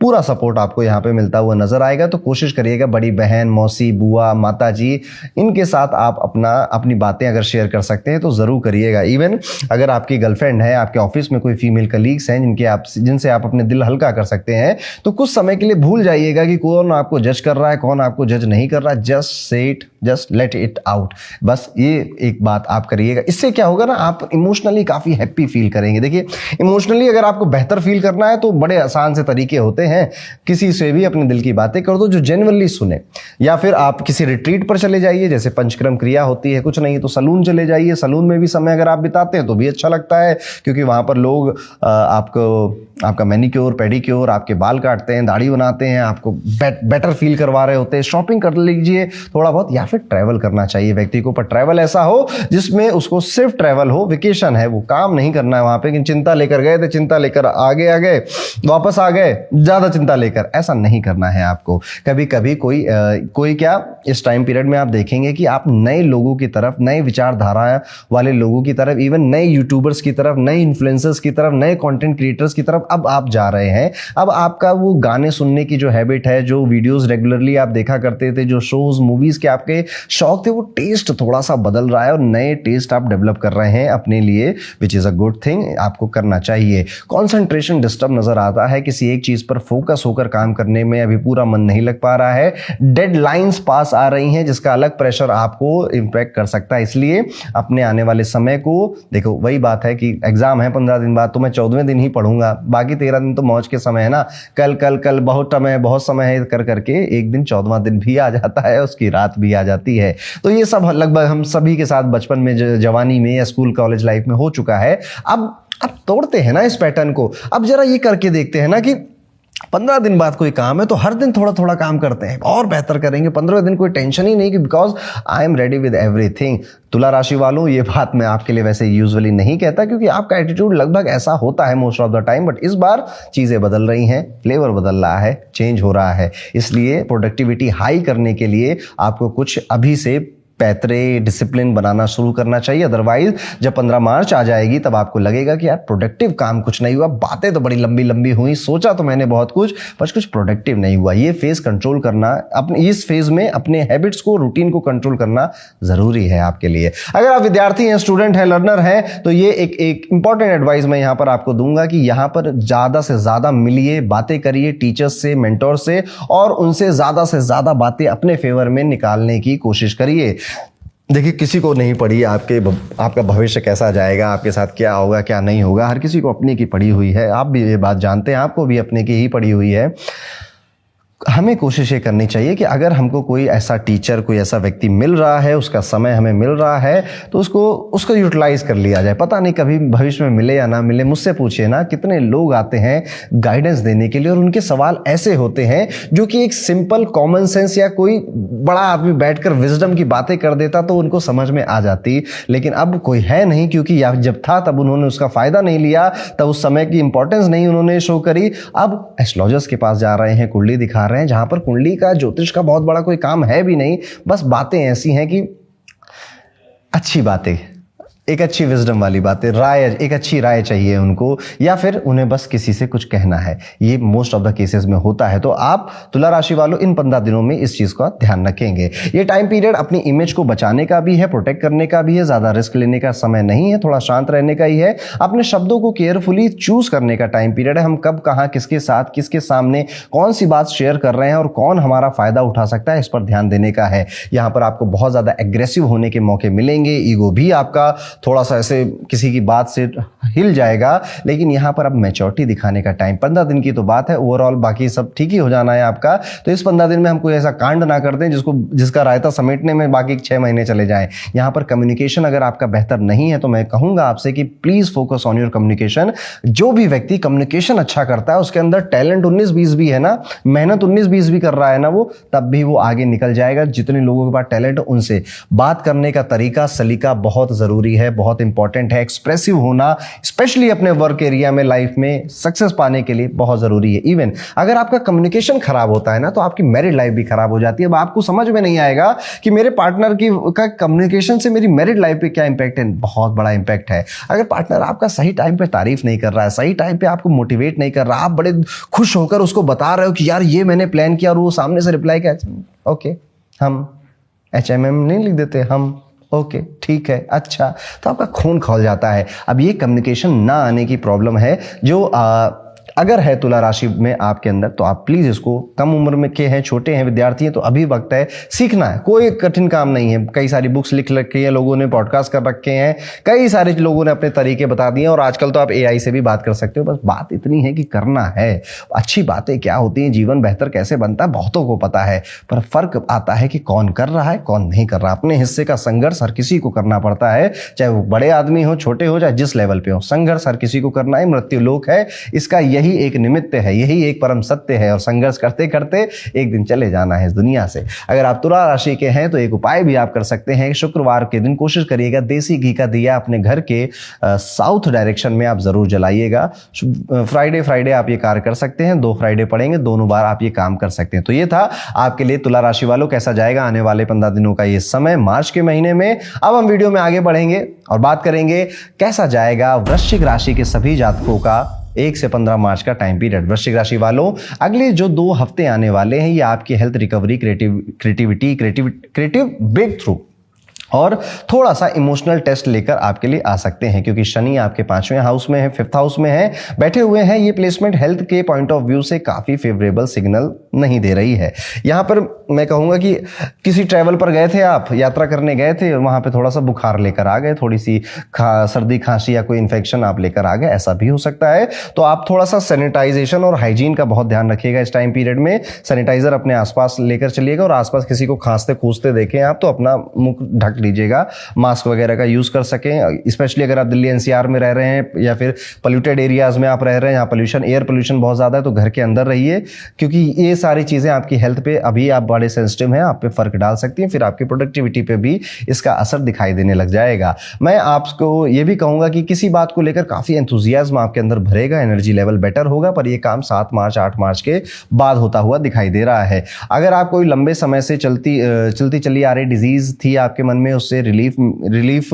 पूरा सपोर्ट आपको यहाँ पे मिलता हुआ नजर आएगा। तो कोशिश करिएगा बड़ी बहन, मौसी, बुआ, माता जी, इनके साथ आप अपनी बातें अगर शेयर कर सकते हैं तो जरूर करिएगा। इवन अगर आपकी गर्लफ्रेंड है, आपके ऑफिस में कोई फीमेल कलीग्स हैं जिनसे आप अपने दिल हल्का कर सकते हैं, तो कुछ समय के लिए भूल जाइएगा कि कौन आपको जज कर रहा है, कौन आपको जज नहीं कर रहा। Just say it, just let it out, बस ये एक बात आप करिएगा। इससे क्या होगा ना, आप इमोशनली काफी हैप्पी फील करेंगे। देखिए, इमोशनली अगर आपको बेहतर फील करना है तो बड़े आसान से तरीके होते हैं। किसी से भी अपने दिल की बातें कर दो जो जेन्युइनली सुने, या फिर आप किसी रिट्रीट पर चले जाइए, जैसे पंचक्रम क्रिया होती है, कुछ नहीं तो सलून चले जाइए। सलून में भी समय अगर आप बिताते हैं तो भी अच्छा लगता है, क्योंकि वहां पर लोग आपका मैनिक्योर, पेडिक्योर, आपके बाल काटते हैं, दाढ़ी बनाते हैं, आपको बेटर फील करवा रहे होते हैं। शॉपिंग कर लीजिए थोड़ा बहुत, या फिर ट्रैवल करना चाहिए व्यक्ति को, पर ट्रैवल ऐसा हो जिसमें उसको सिर्फ ट्रैवल हो, वेकेशन है, वो काम नहीं करना है वहां पे कि चिंता लेकर गए थे, चिंता लेकर आगे आ गए, वापस आ गए ज्यादा चिंता लेकर। ऐसा नहीं करना है आपको। कभी कभी कोई क्या, इस टाइम पीरियड में आप देखेंगे कि आप नए लोगों की तरफ, नए विचारधारा वाले लोगों की तरफ, इवन नए यूट्यूबर्स की तरफ, नए इन्फ्लुएंसर्स की तरफ, नए कंटेंट क्रिएटर्स की तरफ अब आप जा रहे हैं। अब आपका वो गाने सुनने की जो हैबिट है, जो वीडियोस रेगुलरली आप देखा करते थे, जो शोज मूवीज के आपके शौक थे, वो टेस्ट थोड़ा सा बदल रहा है और नए टेस्ट आप डेवलप कर रहे हैं अपने लिए, which is a good thing, आपको करना चाहिए। कॉन्सेंट्रेशन डिस्टर्ब नजर आता है, किसी एक चीज पर फोकस होकर काम करने में अभी पूरा मन नहीं लग पा रहा है। डेडलाइंस पास आ रही हैं जिसका अलग प्रेशर आपको इंपैक्ट कर सकता है। इसलिए अपने आने वाले समय को देखो, वही बात है कि एग्जाम है 15 दिन बाद, तो मैं 14वें दिन ही पढ़ूंगा, बाकी 13 दिन तो मौज के समय है ना, कल बहुत समय है कर करके एक दिन 14वां दिन भी आ जाता है, उसकी रात भी आ जाती है। तो ये सब लगभग हम सभी के साथ बचपन में, जवानी में या स्कूल कॉलेज लाइफ में हो चुका है। अब तोड़ते हैं ना इस पैटर्न को। अब जरा ये करके देखते हैं ना कि 15 दिन बाद कोई काम है तो हर दिन थोड़ा थोड़ा काम करते हैं और बेहतर करेंगे। 15वें दिन कोई टेंशन ही नहीं कि because I am ready with everything. तुला राशि वालों, ये बात मैं आपके लिए वैसे यूजुअली नहीं कहता क्योंकि आपका एटीट्यूड लगभग ऐसा होता है most of the time, but इस बार चीजें बदल रही हैं, फ्लेवर बदल रहा है, चेंज हो रहा है। इसलिए प्रोडक्टिविटी हाई करने के लिए आपको कुछ अभी से पैतरे, डिसिप्लिन बनाना शुरू करना चाहिए। अदरवाइज जब 15 मार्च आ जाएगी तब आपको लगेगा कि यार प्रोडक्टिव काम कुछ नहीं हुआ, बातें तो बड़ी लंबी लंबी हुई, सोचा तो मैंने बहुत कुछ, पर कुछ प्रोडक्टिव नहीं हुआ। ये फेज कंट्रोल करना, अपने इस फेज में अपने हैबिट्स को, रूटीन को कंट्रोल करना जरूरी है आपके लिए। अगर आप विद्यार्थी हैं, स्टूडेंट हैं, लर्नर हैं, तो ये एक इंपॉर्टेंट एडवाइस मैं यहाँ पर आपको दूंगा कि यहाँ पर ज्यादा से ज्यादा मिलिए, बातें करिए टीचर्स से, मेंटोर से, और उनसे ज्यादा से ज्यादा बातें अपने फेवर में निकालने की कोशिश करिए। देखिए, किसी को नहीं पड़ी आपका भविष्य कैसा जाएगा, आपके साथ क्या होगा क्या नहीं होगा, हर किसी को अपने की पड़ी हुई है। आप भी ये बात जानते हैं, आपको भी अपने की ही पड़ी हुई है। हमें कोशिश ये करनी चाहिए कि अगर हमको कोई ऐसा टीचर, कोई ऐसा व्यक्ति मिल रहा है, उसका समय हमें मिल रहा है, तो उसको यूटिलाइज कर लिया जाए। पता नहीं कभी भविष्य में मिले या ना मिले। मुझसे पूछिए ना, कितने लोग आते हैं गाइडेंस देने के लिए और उनके सवाल ऐसे होते हैं जो कि एक सिंपल कॉमन सेंस या कोई बड़ा आदमी बैठकर विजडम की बातें कर देता तो उनको समझ में आ जाती, लेकिन अब कोई है नहीं, क्योंकि जब था तब उन्होंने उसका फायदा नहीं लिया, तब उस समय की इंपॉर्टेंस नहीं उन्होंने शो करी। अब एस्ट्रोलॉजर्स के पास जा रहे हैं, कुंडली दिखा रहे हैं, जहां पर कुंडली का, ज्योतिष का बहुत बड़ा कोई काम है भी नहीं, बस बातें ऐसी हैं कि अच्छी बातें, एक अच्छी विजडम वाली बातें, राय, एक अच्छी राय चाहिए उनको, या फिर उन्हें बस किसी से कुछ कहना है। ये मोस्ट ऑफ द केसेस में होता है। तो आप तुला राशि वालों इन 15 दिनों में इस चीज का ध्यान रखेंगे। ये टाइम पीरियड अपनी इमेज को बचाने का भी है, प्रोटेक्ट करने का भी है, ज्यादा रिस्क लेने का समय नहीं है, थोड़ा शांत रहने का ही है। अपने शब्दों को केयरफुली चूज करने का टाइम पीरियड है। हम कब, कहां, किसके साथ, किसके सामने कौन सी बात शेयर कर रहे हैं और कौन हमारा फायदा उठा सकता है, इस पर ध्यान देने का है। यहां पर आपको बहुत ज्यादा एग्रेसिव होने के मौके मिलेंगे, ईगो भी आपका थोड़ा सा ऐसे किसी की बात से हिल जाएगा, लेकिन यहां पर अब मैच्योरिटी दिखाने का टाइम, 15 दिन की तो बात है, ओवरऑल बाकी सब ठीक ही हो जाना है आपका। तो इस 15 दिन में हम कोई ऐसा कांड ना कर दें जिसका रायता समेटने में बाकी 6 महीने चले जाएं। यहां पर कम्युनिकेशन अगर आपका बेहतर नहीं है तो मैं कहूंगा आपसे कि please focus on your communication. जो भी व्यक्ति कम्युनिकेशन अच्छा करता है, उसके अंदर टैलेंट 19-20 भी है ना, मेहनत 19-20 भी कर रहा है ना वो, तब भी वो आगे निकल जाएगा। जितने लोगों के पास टैलेंट है उनसे बात करने का तरीका, सलीका बहुत जरूरी है, बहुत इंपॉर्टेंट है। एक्सप्रेसिव होना स्पेशली अपने वर्क एरिया में, लाइफ में सक्सेस पाने के लिए बहुत जरूरी है। इवन अगर आपका कम्युनिकेशन खराब होता है ना, तो आपकी मैरिड लाइफ भी खराब हो जाती है। अब आपको समझ में नहीं आएगा कि मेरे पार्टनर का कम्युनिकेशन से मेरी मैरिड लाइफ पे क्या इंपैक्ट है। बहुत बड़ा इंपैक्ट है। अगर पार्टनर आपका सही टाइम पे तारीफ नहीं कर रहा है, सही टाइम पे आपको मोटिवेट नहीं कर रहा, आप बड़े खुश होकर उसको बता रहे हो कि यार ये मैंने प्लान किया, और वो सामने से रिप्लाई क्या, ओके हम HMM नहीं लिख देते, हम ओके ठीक है, अच्छा, तो आपका खून खौल जाता है। अब ये कम्युनिकेशन ना आने की प्रॉब्लम है जो अगर है तुला राशि में आपके अंदर, तो आप प्लीज इसको, कम उम्र में के हैं, छोटे हैं, विद्यार्थी हैं, तो अभी वक्त है, सीखना है, कोई कठिन काम नहीं है। कई सारी बुक्स लिख रखी है लोगों ने, पॉडकास्ट कर रखे हैं, कई सारे लोगों ने अपने तरीके बता दिए, और आजकल तो आप AI से भी बात कर सकते हो। बस बात इतनी है कि करना है। अच्छी बातें क्या होती हैं, जीवन बेहतर कैसे बनता है, बहुतों को पता है, पर फर्क आता है कि कौन कर रहा है, कौन नहीं कर रहा। अपने हिस्से का संघर्ष हर किसी को करना पड़ता है, चाहे वो बड़े आदमी हो, छोटे हो, चाहे जिस लेवल पे हो, संघर्ष हर किसी को करना है। मृत्यु लोक है, इसका यही एक निमित्त है, यही एक परम सत्य है, और संघर्ष करते करते एक दिन चले जाना है इस दुनिया से। अगर आप तुला राशि के हैं तो एक उपाय भी आप कर सकते हैं। शुक्रवार के दिन कोशिश करिएगा देसी घी का दिया अपने घर के साउथ डायरेक्शन में आप जरूर जलाइएगा। फ्राइडे आप ये कार्य कर सकते हैं, 2 फ्राइडे पड़ेंगे, दोनों बार आप ये काम कर सकते हैं। तो ये था आपके लिए तुला राशि वालों, कैसा जाएगा आने वाले 15 दिनों का ये समय मार्च के महीने में। अब हम वीडियो में आगे बढ़ेंगे और बात करेंगे कैसा जाएगा वृश्चिक राशि के सभी जातकों का 1 से 15 मार्च का टाइम पीरियड। वृश्चिक राशि वालों, अगले जो 2 हफ्ते आने वाले हैं, ये आपकी health recovery, creative breakthrough और थोड़ा सा इमोशनल टेस्ट लेकर आपके लिए आ सकते हैं, क्योंकि शनि आपके 5वें हाउस में है, 5th हाउस में है, बैठे हुए हैं। ये प्लेसमेंट हेल्थ के पॉइंट ऑफ व्यू से काफी फेवरेबल सिग्नल नहीं दे रही है। यहां पर मैं कहूंगा कि किसी ट्रैवल पर गए थे, आप यात्रा करने गए थे, वहां पे थोड़ा सा बुखार लेकर आ गए, थोड़ी सी सर्दी खांसी या कोई इन्फेक्शन आप लेकर आ गए, ऐसा भी हो सकता है। तो आप थोड़ा सा सैनिटाइजेशन और हाइजीन का बहुत ध्यान रखिएगा इस टाइम पीरियड में। सैनिटाइजर अपने आसपास लेकर चलिएगा, और आसपास किसी को खांसते खूंसते देखें आप तो अपना मुख ढक लीजिएगा, मास्क वगैरह का यूज कर सकें। स्पेशली अगर आप दिल्ली NCR में रह रहे हैं या फिर पोल्यूटेड एरियाज में आप रह रहे हैं, यहाँ पोल्यूशन, एयर पोल्यूशन बहुत ज्यादा है, तो घर के अंदर रहिए, क्योंकि ये सारी चीजें आपकी हेल्थ पे, अभी आप बड़े सेंसिटिव हैं, आप पे फर्क डाल सकती हैं, फिर आपकी प्रोडक्टिविटी पे भी इसका असर दिखाई देने लग जाएगा। मैं आपको ये भी कहूंगा कि किसी बात को लेकर काफी एंथुजियाज्म आपके अंदर भरेगा, एनर्जी लेवल बेटर होगा, पर यह काम 7 मार्च 8 मार्च के बाद होता हुआ दिखाई दे रहा है। अगर आप कोई लंबे समय से चलती चली आ रही डिजीज थी आपके मन में, उससे रिलीफ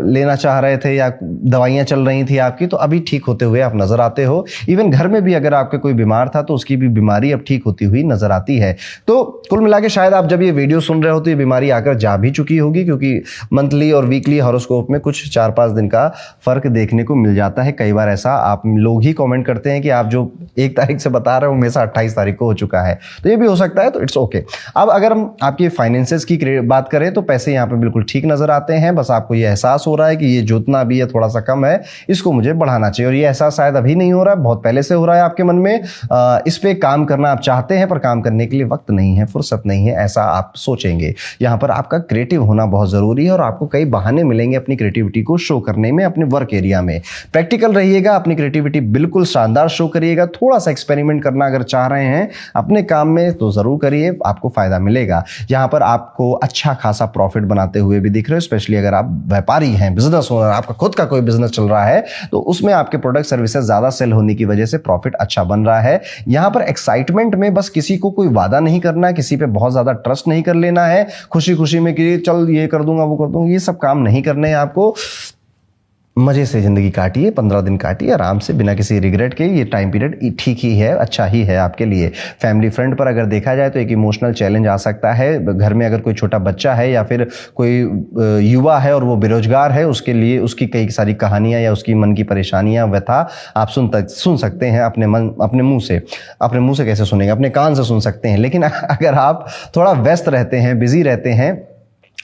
लेना चाह रहे थे या दवाइयां चल रही थी आपकी, तो अभी ठीक होते हुए आप नजर आते हो। इवन घर में भी अगर आपके कोई बीमार था तो उसकी भी बीमारी अब ठीक होती हुई नजर आती है। तो कुल मिला के शायद आप जब ये वीडियो सुन रहे हो तो ये बीमारी आकर जा भी चुकी होगी, क्योंकि मंथली और वीकली हॉरोस्कोप में कुछ 4-5 दिन का फर्क देखने को मिल जाता है। कई बार ऐसा आप लोग ही कमेंट करते हैं कि आप जो 1 तारीख से बता रहे हो हमेशा 28 तारीख को हो चुका है, तो ये भी हो सकता है, तो इट्स ओके। अब अगर हम आपकी फाइनेंसेस की बात करें तो पैसे पैसे यहाँ पे बिल्कुल ठीक नजर आते हैं, बस आपको ये एहसास हो रहा है कि ये जितना भी है थोड़ा सा कम है, इसको मुझे बढ़ाना चाहिए। और ये एहसास शायद अभी नहीं हो रहा है, बहुत पहले से हो रहा है आपके मन में। इस पे काम करना आप चाहते हैं पर काम करने के लिए वक्त नहीं है, फुर्सत नहीं है, ऐसा आप सोचेंगे। यहाँ पर आपका क्रिएटिव होना बहुत जरूरी है और आपको कई बहाने मिलेंगे अपनी क्रिएटिविटी को शो करने में अपने वर्क एरिया में। प्रैक्टिकल रहिएगा, अपनी क्रिएटिविटी बिल्कुल शानदार शो करिएगा। थोड़ा सा एक्सपेरिमेंट करना अगर चाह रहे हैं अपने काम में तो जरूर करिए, आपको फायदा मिलेगा। यहाँ पर आपको अच्छा खासा प्रॉफिट बनाते हुए भी दिख रहे हो, स्पेशली अगर आप व्यापारी हैं, बिजनेस ओनर, आपका खुद का कोई बिजनेस चल रहा है तो उसमें आपके प्रोडक्ट सर्विसेज ज्यादा सेल होने की वजह से प्रॉफिट अच्छा बन रहा है। यहां पर एक्साइटमेंट में बस किसी को कोई वादा नहीं करना है, किसी पे बहुत ज्यादा ट्रस्ट नहीं कर लेना है, खुशी खुशी में कि चल ये कर दूंगा वो कर दूंगा, ये सब काम नहीं करने हैं आपको। मजे से जिंदगी काटिए, 15 दिन काटिए आराम से बिना किसी रिग्रेट के। ये टाइम पीरियड ठीक ही है, अच्छा ही है आपके लिए। फैमिली फ्रंट पर अगर देखा जाए तो एक इमोशनल चैलेंज आ सकता है। घर में अगर कोई छोटा बच्चा है या फिर कोई युवा है और वो बेरोजगार है, उसके लिए उसकी कई सारी कहानियां या उसकी मन की परेशानियां, व्यथा आप सुन सकते हैं अपने मुंह से। अपने मुंह से कैसे सुनेंगे, अपने कान से सुन सकते हैं। लेकिन अगर आप थोड़ा व्यस्त रहते हैं, बिजी रहते हैं,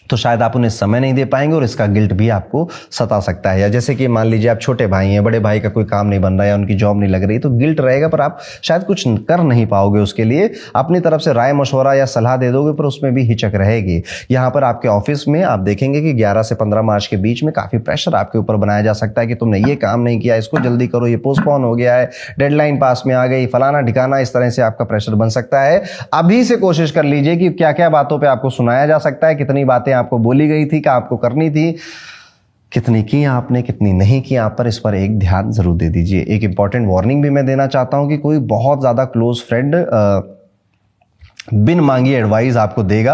तो शायद आप उन्हें समय नहीं दे पाएंगे और इसका गिल्ट भी आपको सता सकता है। या जैसे कि मान लीजिए आप छोटे भाई हैं, बड़े भाई का कोई काम नहीं बन रहा है या उनकी जॉब नहीं लग रही, तो गिल्ट रहेगा पर आप शायद कुछ कर नहीं पाओगे उसके लिए। अपनी तरफ से राय मशवरा या सलाह दे दोगे पर उसमें भी हिचक रहेगी। यहाँ पर आपके ऑफिस में आप देखेंगे कि 11 से 15 मार्च के बीच में काफी प्रेशर आपके ऊपर बनाया जा सकता है कि तुमने ये काम नहीं किया, इसको जल्दी करो, ये पोस्टपोन हो गया है, डेडलाइन पास में आ गई, फलाना ठिकाना। इस तरह से आपका प्रेशर बन सकता है। अभी से कोशिश कर लीजिए कि क्या क्या बातों पर आपको सुनाया जा सकता है, कितनी बातें आपको बोली गई थी, क्या आपको करनी थी, कितनी की आपने, कितनी नहीं की। आप पर इस पर एक ध्यान जरूर दे दीजिए। एक इंपॉर्टेंट वार्निंग भी मैं देना चाहता हूं कि कोई बहुत ज्यादा क्लोज फ्रेंड बिन मांगी एडवाइस आपको देगा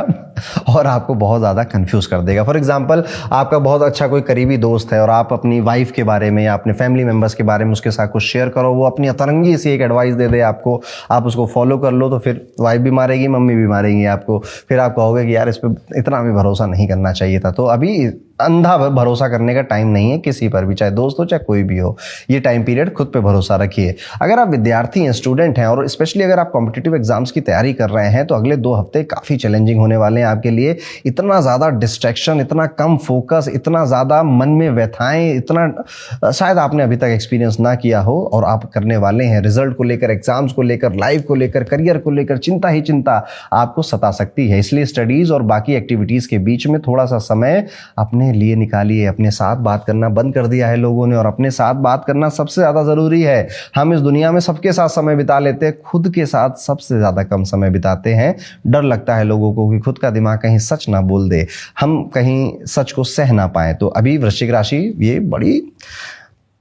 और आपको बहुत ज़्यादा कंफ्यूज कर देगा। फॉर एग्जांपल, आपका बहुत अच्छा कोई करीबी दोस्त है और आप अपनी वाइफ के बारे में या अपने फैमिली मेंबर्स के बारे में उसके साथ कुछ शेयर करो, वो अपनी अतरंगी सी एक एडवाइस दे दे आपको, आप उसको फॉलो कर लो, तो फिर वाइफ भी मारेगी, मम्मी भी मारेंगी आपको। फिर आप कहोगे कि यार इस पर इतना भी भरोसा नहीं करना चाहिए था। तो अभी अंधा भरोसा करने का टाइम नहीं है किसी पर भी, चाहे दोस्त हो चाहे कोई भी हो। ये टाइम पीरियड खुद पे भरोसा रखिए। अगर आप विद्यार्थी हैं, स्टूडेंट हैं और स्पेशली अगर आप कॉम्पिटिटिव एग्जाम्स की तैयारी कर रहे हैं तो अगले 2 हफ्ते काफ़ी चैलेंजिंग होने वाले हैं आपके लिए। इतना ज़्यादा डिस्ट्रैक्शन, इतना कम फोकस, इतना ज़्यादा मन में व्यथाएं, इतना शायद आपने अभी तक एक्सपीरियंस ना किया हो और आप करने वाले हैं। रिजल्ट को लेकर, एग्जाम्स को लेकर, लाइफ को लेकर, करियर को लेकर चिंता ही चिंता आपको सता सकती है। इसलिए स्टडीज़ और बाकी एक्टिविटीज़ के बीच में थोड़ा सा समय अपने लिए निकालिए। अपने साथ बात करना बंद कर दिया है लोगों ने और अपने साथ बात करना सबसे ज़्यादा ज़रूरी है। हम इस दुनिया में सबके साथ समय बिता लेते हैं, खुद के साथ सबसे ज़्यादा कम समय बिताते हैं। डर लगता है लोगों को कि खुद का दिमाग कहीं सच ना बोल दे, हम कहीं सच को सह ना पाए। तो अभी वृश्चिक राशि ये बड़ी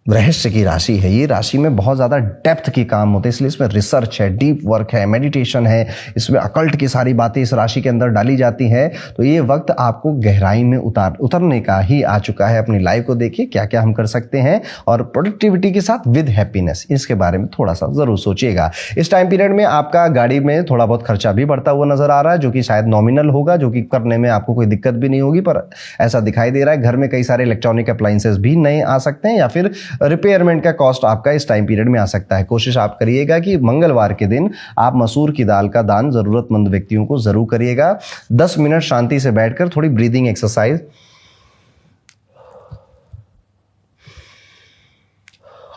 रहस्य की राशि है। ये राशि में बहुत ज़्यादा डेप्थ की काम होते हैं, इसलिए इसमें रिसर्च है, डीप वर्क है, मेडिटेशन है, इसमें अकल्ट की सारी बातें इस राशि के अंदर डाली जाती हैं। तो ये वक्त आपको गहराई में उतरने का ही आ चुका है। अपनी लाइफ को देखिए क्या क्या हम कर सकते हैं और प्रोडक्टिविटी के साथ विद हैप्पीनेस, इसके बारे में थोड़ा सा ज़रूर सोचिएगा। इस टाइम पीरियड में आपका गाड़ी में थोड़ा बहुत खर्चा भी बढ़ता हुआ नजर आ रहा है, जो कि शायद नॉमिनल होगा, जो कि करने में आपको कोई दिक्कत भी नहीं होगी, पर ऐसा दिखाई दे रहा है। घर में कई सारे इलेक्ट्रॉनिक अप्लायंसेस भी नए आ सकते हैं या फिर रिपेयरमेंट का कॉस्ट आपका इस टाइम पीरियड में आ सकता है। कोशिश आप करिएगा कि मंगलवार के दिन आप मसूर की दाल का दान जरूरतमंद व्यक्तियों को जरूर करिएगा। 10 मिनट शांति से बैठकर थोड़ी ब्रीदिंग एक्सरसाइज,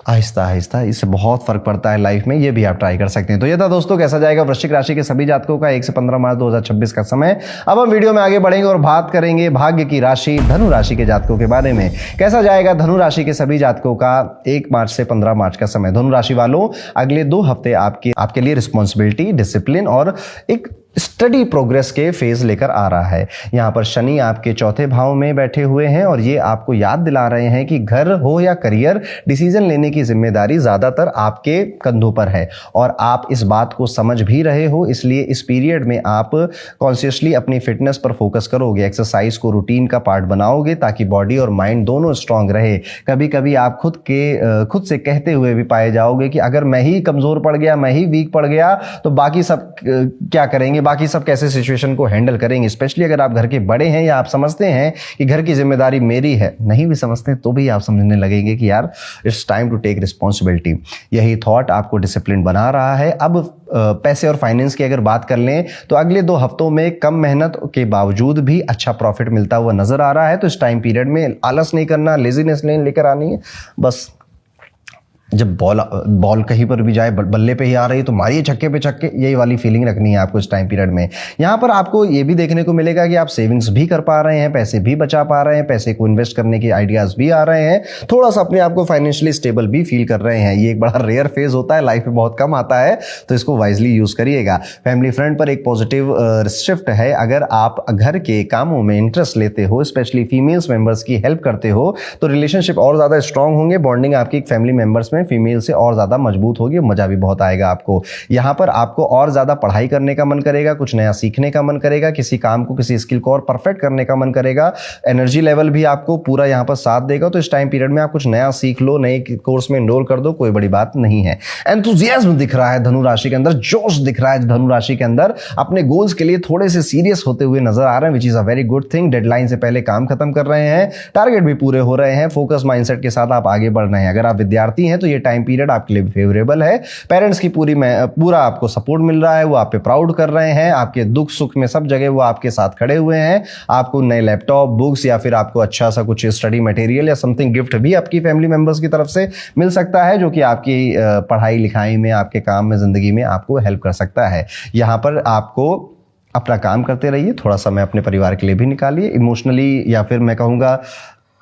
आहिस्ता आहिस्ता, इससे बहुत फर्क पड़ता है लाइफ में। ये भी आप ट्राई कर सकते हैं। तो ये था दोस्तों कैसा जाएगा वृश्चिक राशि के सभी जातकों का 1 से 15 मार्च 2026 का समय। अब हम वीडियो में आगे बढ़ेंगे और बात करेंगे भाग्य की राशि धनु राशि के जातकों के बारे में। कैसा जाएगा धनु राशि के सभी जातकों का 1 मार्च से 15 मार्च का समय। धनु राशि वालों, अगले 2 हफ्ते आपके लिए रिस्पॉन्सिबिलिटी, डिसिप्लिन और एक स्टडी प्रोग्रेस के फेज लेकर आ रहा है। यहाँ पर शनि आपके चौथे भाव में बैठे हुए हैं और ये आपको याद दिला रहे हैं कि घर हो या करियर, डिसीजन लेने की जिम्मेदारी ज्यादातर आपके कंधों पर है और आप इस बात को समझ भी रहे हो। इसलिए इस पीरियड में आप कॉन्शियसली अपनी फिटनेस पर फोकस करोगे, एक्सरसाइज को रूटीन का पार्ट बनाओगे ताकि बॉडी और माइंड दोनों स्ट्रांग रहे। कभी कभी आप खुद से कहते हुए भी पाए जाओगे कि अगर मैं ही कमजोर पड़ गया, मैं ही वीक पड़ गया तो बाकी सब क्या करेंगे, बाकी सब कैसे सिचुएशन को हैंडल करेंगे। स्पेशली अगर आप घर के बड़े हैं या आप समझते हैं कि घर की जिम्मेदारी मेरी है, नहीं भी समझते तो भी आप समझने लगेंगे कि यार it's time to take responsibility. यही थॉट आपको डिसिप्लिन बना रहा है। अब पैसे और फाइनेंस की अगर बात कर लें तो अगले 2 हफ्तों में कम मेहनत के बावजूद भी अच्छा प्रॉफिट मिलता हुआ नजर आ रहा है। तो इस टाइम पीरियड में आलस नहीं करना, लेजीनेस नहीं लेकर आनी है। बस जब बॉल कहीं पर भी जाए, बल्ले पे ही आ रही है तो मारिए छक्के पे छक्के, यही वाली फीलिंग रखनी है आपको इस टाइम पीरियड में। यहां पर आपको ये भी देखने को मिलेगा कि आप सेविंग्स भी कर पा रहे हैं, पैसे भी बचा पा रहे हैं, पैसे को इन्वेस्ट करने के आइडियाज भी आ रहे हैं, थोड़ा सा अपने आप को फाइनेंशियली स्टेबल भी फील कर रहे हैं। ये एक बड़ा रेयर फेज होता है, लाइफ में बहुत कम आता है, तो इसको वाइजली यूज करिएगा। फैमिली फ्रंट पर एक पॉजिटिव शिफ्ट है। अगर आप घर के कामों में इंटरेस्ट लेते हो, स्पेशली फीमेल्स मेंबर्स की हेल्प करते हो, तो रिलेशनशिप और ज्यादा स्ट्रांग होंगे। बॉन्डिंग आपकी फैमिली मेंबर्स में फीमेल से और ज्यादा मजबूत होगी, मजा भी बहुत आएगा आपको। यहां पर आपको और ज्यादा पढ़ाई करने का मन करेगा, कुछ नया सीखने का मन करेगा, किसी काम को, किसी स्किल को और परफेक्ट करने का मन करेगा। एनर्जी लेवल भी आपको पूरा यहां पर साथ देगा। तो इस टाइम पीरियड में आप कुछ नया सीख लो, नए कोर्स में एनरोल कर दो, कोई बड़ी बात नहीं है। एंथुसियाज्म दिख रहा है धनु राशि के अंदर, जोश दिख रहा है धनु राशि के अंदर। अपने गोल्स के लिए थोड़े से सीरियस होते हुए नजर आ रहे हैं, which is a very good thing. Deadline से पहले काम खत्म कर रहे हैं, टारगेट भी पूरे हो रहे हैं, फोकस माइंडसेट के साथ आप आगे बढ़ रहे हैं। अगर आप विद्यार्थी हैं तो ये टाइम पीरियड आपके लिए फेवरेबल है। पेरेंट्स की पूरा आपको सपोर्ट मिल रहा है, वो आप पे प्राउड कर रहे हैं, आपके दुख सुख में सब जगह वो आपके साथ खड़े हुए हैं। आपको नए लैपटॉप, बुक्स या फिर आपको अच्छा सा कुछ स्टडी मटेरियल या समथिंग गिफ्ट भी आपकी फैमिली मेंबर्स की तरफ से मिल सकता है, जो कि आपकी पढ़ाई लिखाई में, आपके काम में, जिंदगी में आपको हेल्प कर सकता है। यहां पर आपको अपना काम करते रहिए, थोड़ा समय अपने परिवार के लिए भी निकालिए। इमोशनली या फिर मैं कहूँगा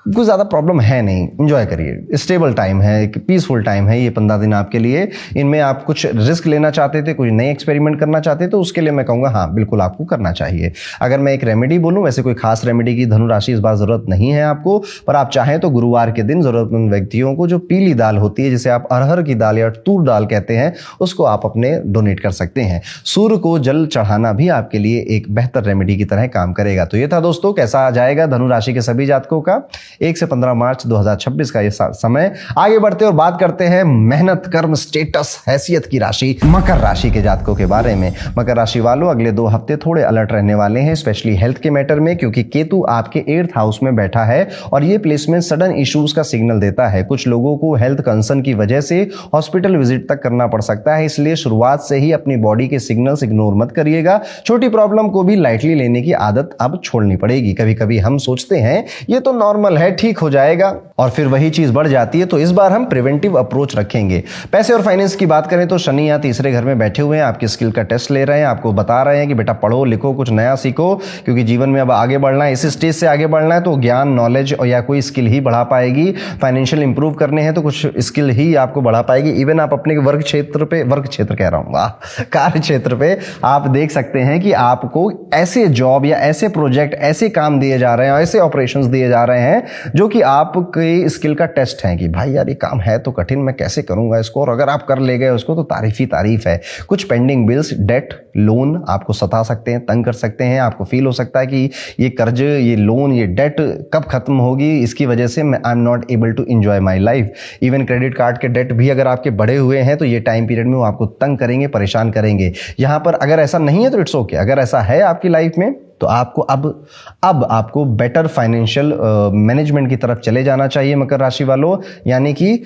कुछ ज़्यादा प्रॉब्लम है नहीं, एंजॉय करिए। स्टेबल टाइम है, पीसफुल टाइम है ये 15 दिन आपके लिए। इनमें आप कुछ रिस्क लेना चाहते थे, कुछ नए एक्सपेरिमेंट करना चाहते थे, तो उसके लिए मैं कहूँगा हाँ बिल्कुल आपको करना चाहिए। अगर मैं एक रेमेडी बोलूँ, वैसे कोई खास रेमेडी की धनु राशि इस बार ज़रूरत नहीं है आपको, पर आप चाहें तो गुरुवार के दिन ज़रूरतमंद व्यक्तियों को जो पीली दाल होती है, जिसे आप अरहर की दाल या तूर दाल कहते हैं, उसको आप अपने डोनेट कर सकते हैं। सूर्य को जल चढ़ाना भी आपके लिए एक बेहतर रेमेडी की तरह काम करेगा। तो ये था दोस्तों, कैसा आ जाएगा धनु राशि के सभी जातकों का 1 से 15 मार्च 2026 का ये समय। आगे बढ़ते और बात करते हैं मेहनत, कर्म, स्टेटस, हैसियत की राशि मकर राशि के जातकों के बारे में। मकर राशि वालों, अगले 2 हफ्ते थोड़े अलर्ट रहने वाले हैं, स्पेशली हेल्थ के मैटर में, क्योंकि केतु आपके 8th हाउस में बैठा है और ये प्लेसमेंट सडन इश्यूज का सिग्नल देता है। कुछ लोगों को हेल्थ कंसर्न की वजह से हॉस्पिटल विजिट तक करना पड़ सकता है, इसलिए शुरुआत से ही अपनी बॉडी के सिग्नल्स इग्नोर मत करिएगा। छोटी प्रॉब्लम को भी लाइटली लेने की आदत अब छोड़नी पड़ेगी। कभी कभी हम सोचते हैं ये तो नॉर्मल है, ठीक हो जाएगा, और फिर वही चीज बढ़ जाती है। तो इस बार हम प्रिवेंटिव अप्रोच रखेंगे। पैसे और फाइनेंस की बात करें तो शनि यहाँ तीसरे घर में बैठे हुए हैं, आपकी स्किल का टेस्ट ले रहे हैं, आपको बता रहे हैं कि बेटा पढ़ो लिखो, कुछ नया सीखो, क्योंकि जीवन में अब आगे बढ़ना है, इस स्टेज से आगे बढ़ना है तो ज्ञान, नॉलेज या कोई स्किल ही बढ़ा पाएगी। फाइनेंशियल इंप्रूव करने हैं तो कुछ स्किल ही आपको बढ़ा पाएगी। इवन आप अपने वर्क क्षेत्र कह रहा हूँ, वाह, कार्य क्षेत्र पे आप देख सकते हैं कि आपको ऐसे जॉब या ऐसे प्रोजेक्ट, ऐसे काम दिए जा रहे हैं, ऐसे ऑपरेशंस दिए जा रहे हैं जो कि आपके स्किल का टेस्ट है कि भाई यार ये काम है तो कठिन, मैं कैसे करूंगा इसको, और अगर आप कर ले गए उसको तो तारीफ ही तारीफ है। कुछ पेंडिंग बिल्स, डेट, लोन आपको सता सकते हैं, तंग कर सकते हैं। आपको फील हो सकता है कि ये कर्ज, ये लोन, ये डेट कब खत्म होगी, इसकी वजह से I am not able to enjoy my life. Even credit card के डेट भी अगर आपके बढ़े हुए हैं तो ये टाइम पीरियड में वो आपको तंग करेंगे, परेशान करेंगे। यहां पर अगर ऐसा नहीं है तो इट्स ओके। अगर ऐसा है आपकी लाइफ में तो आपको अब आपको बेटर फाइनेंशियल मैनेजमेंट की तरफ चले जाना चाहिए मकर राशि वालों। यानी कि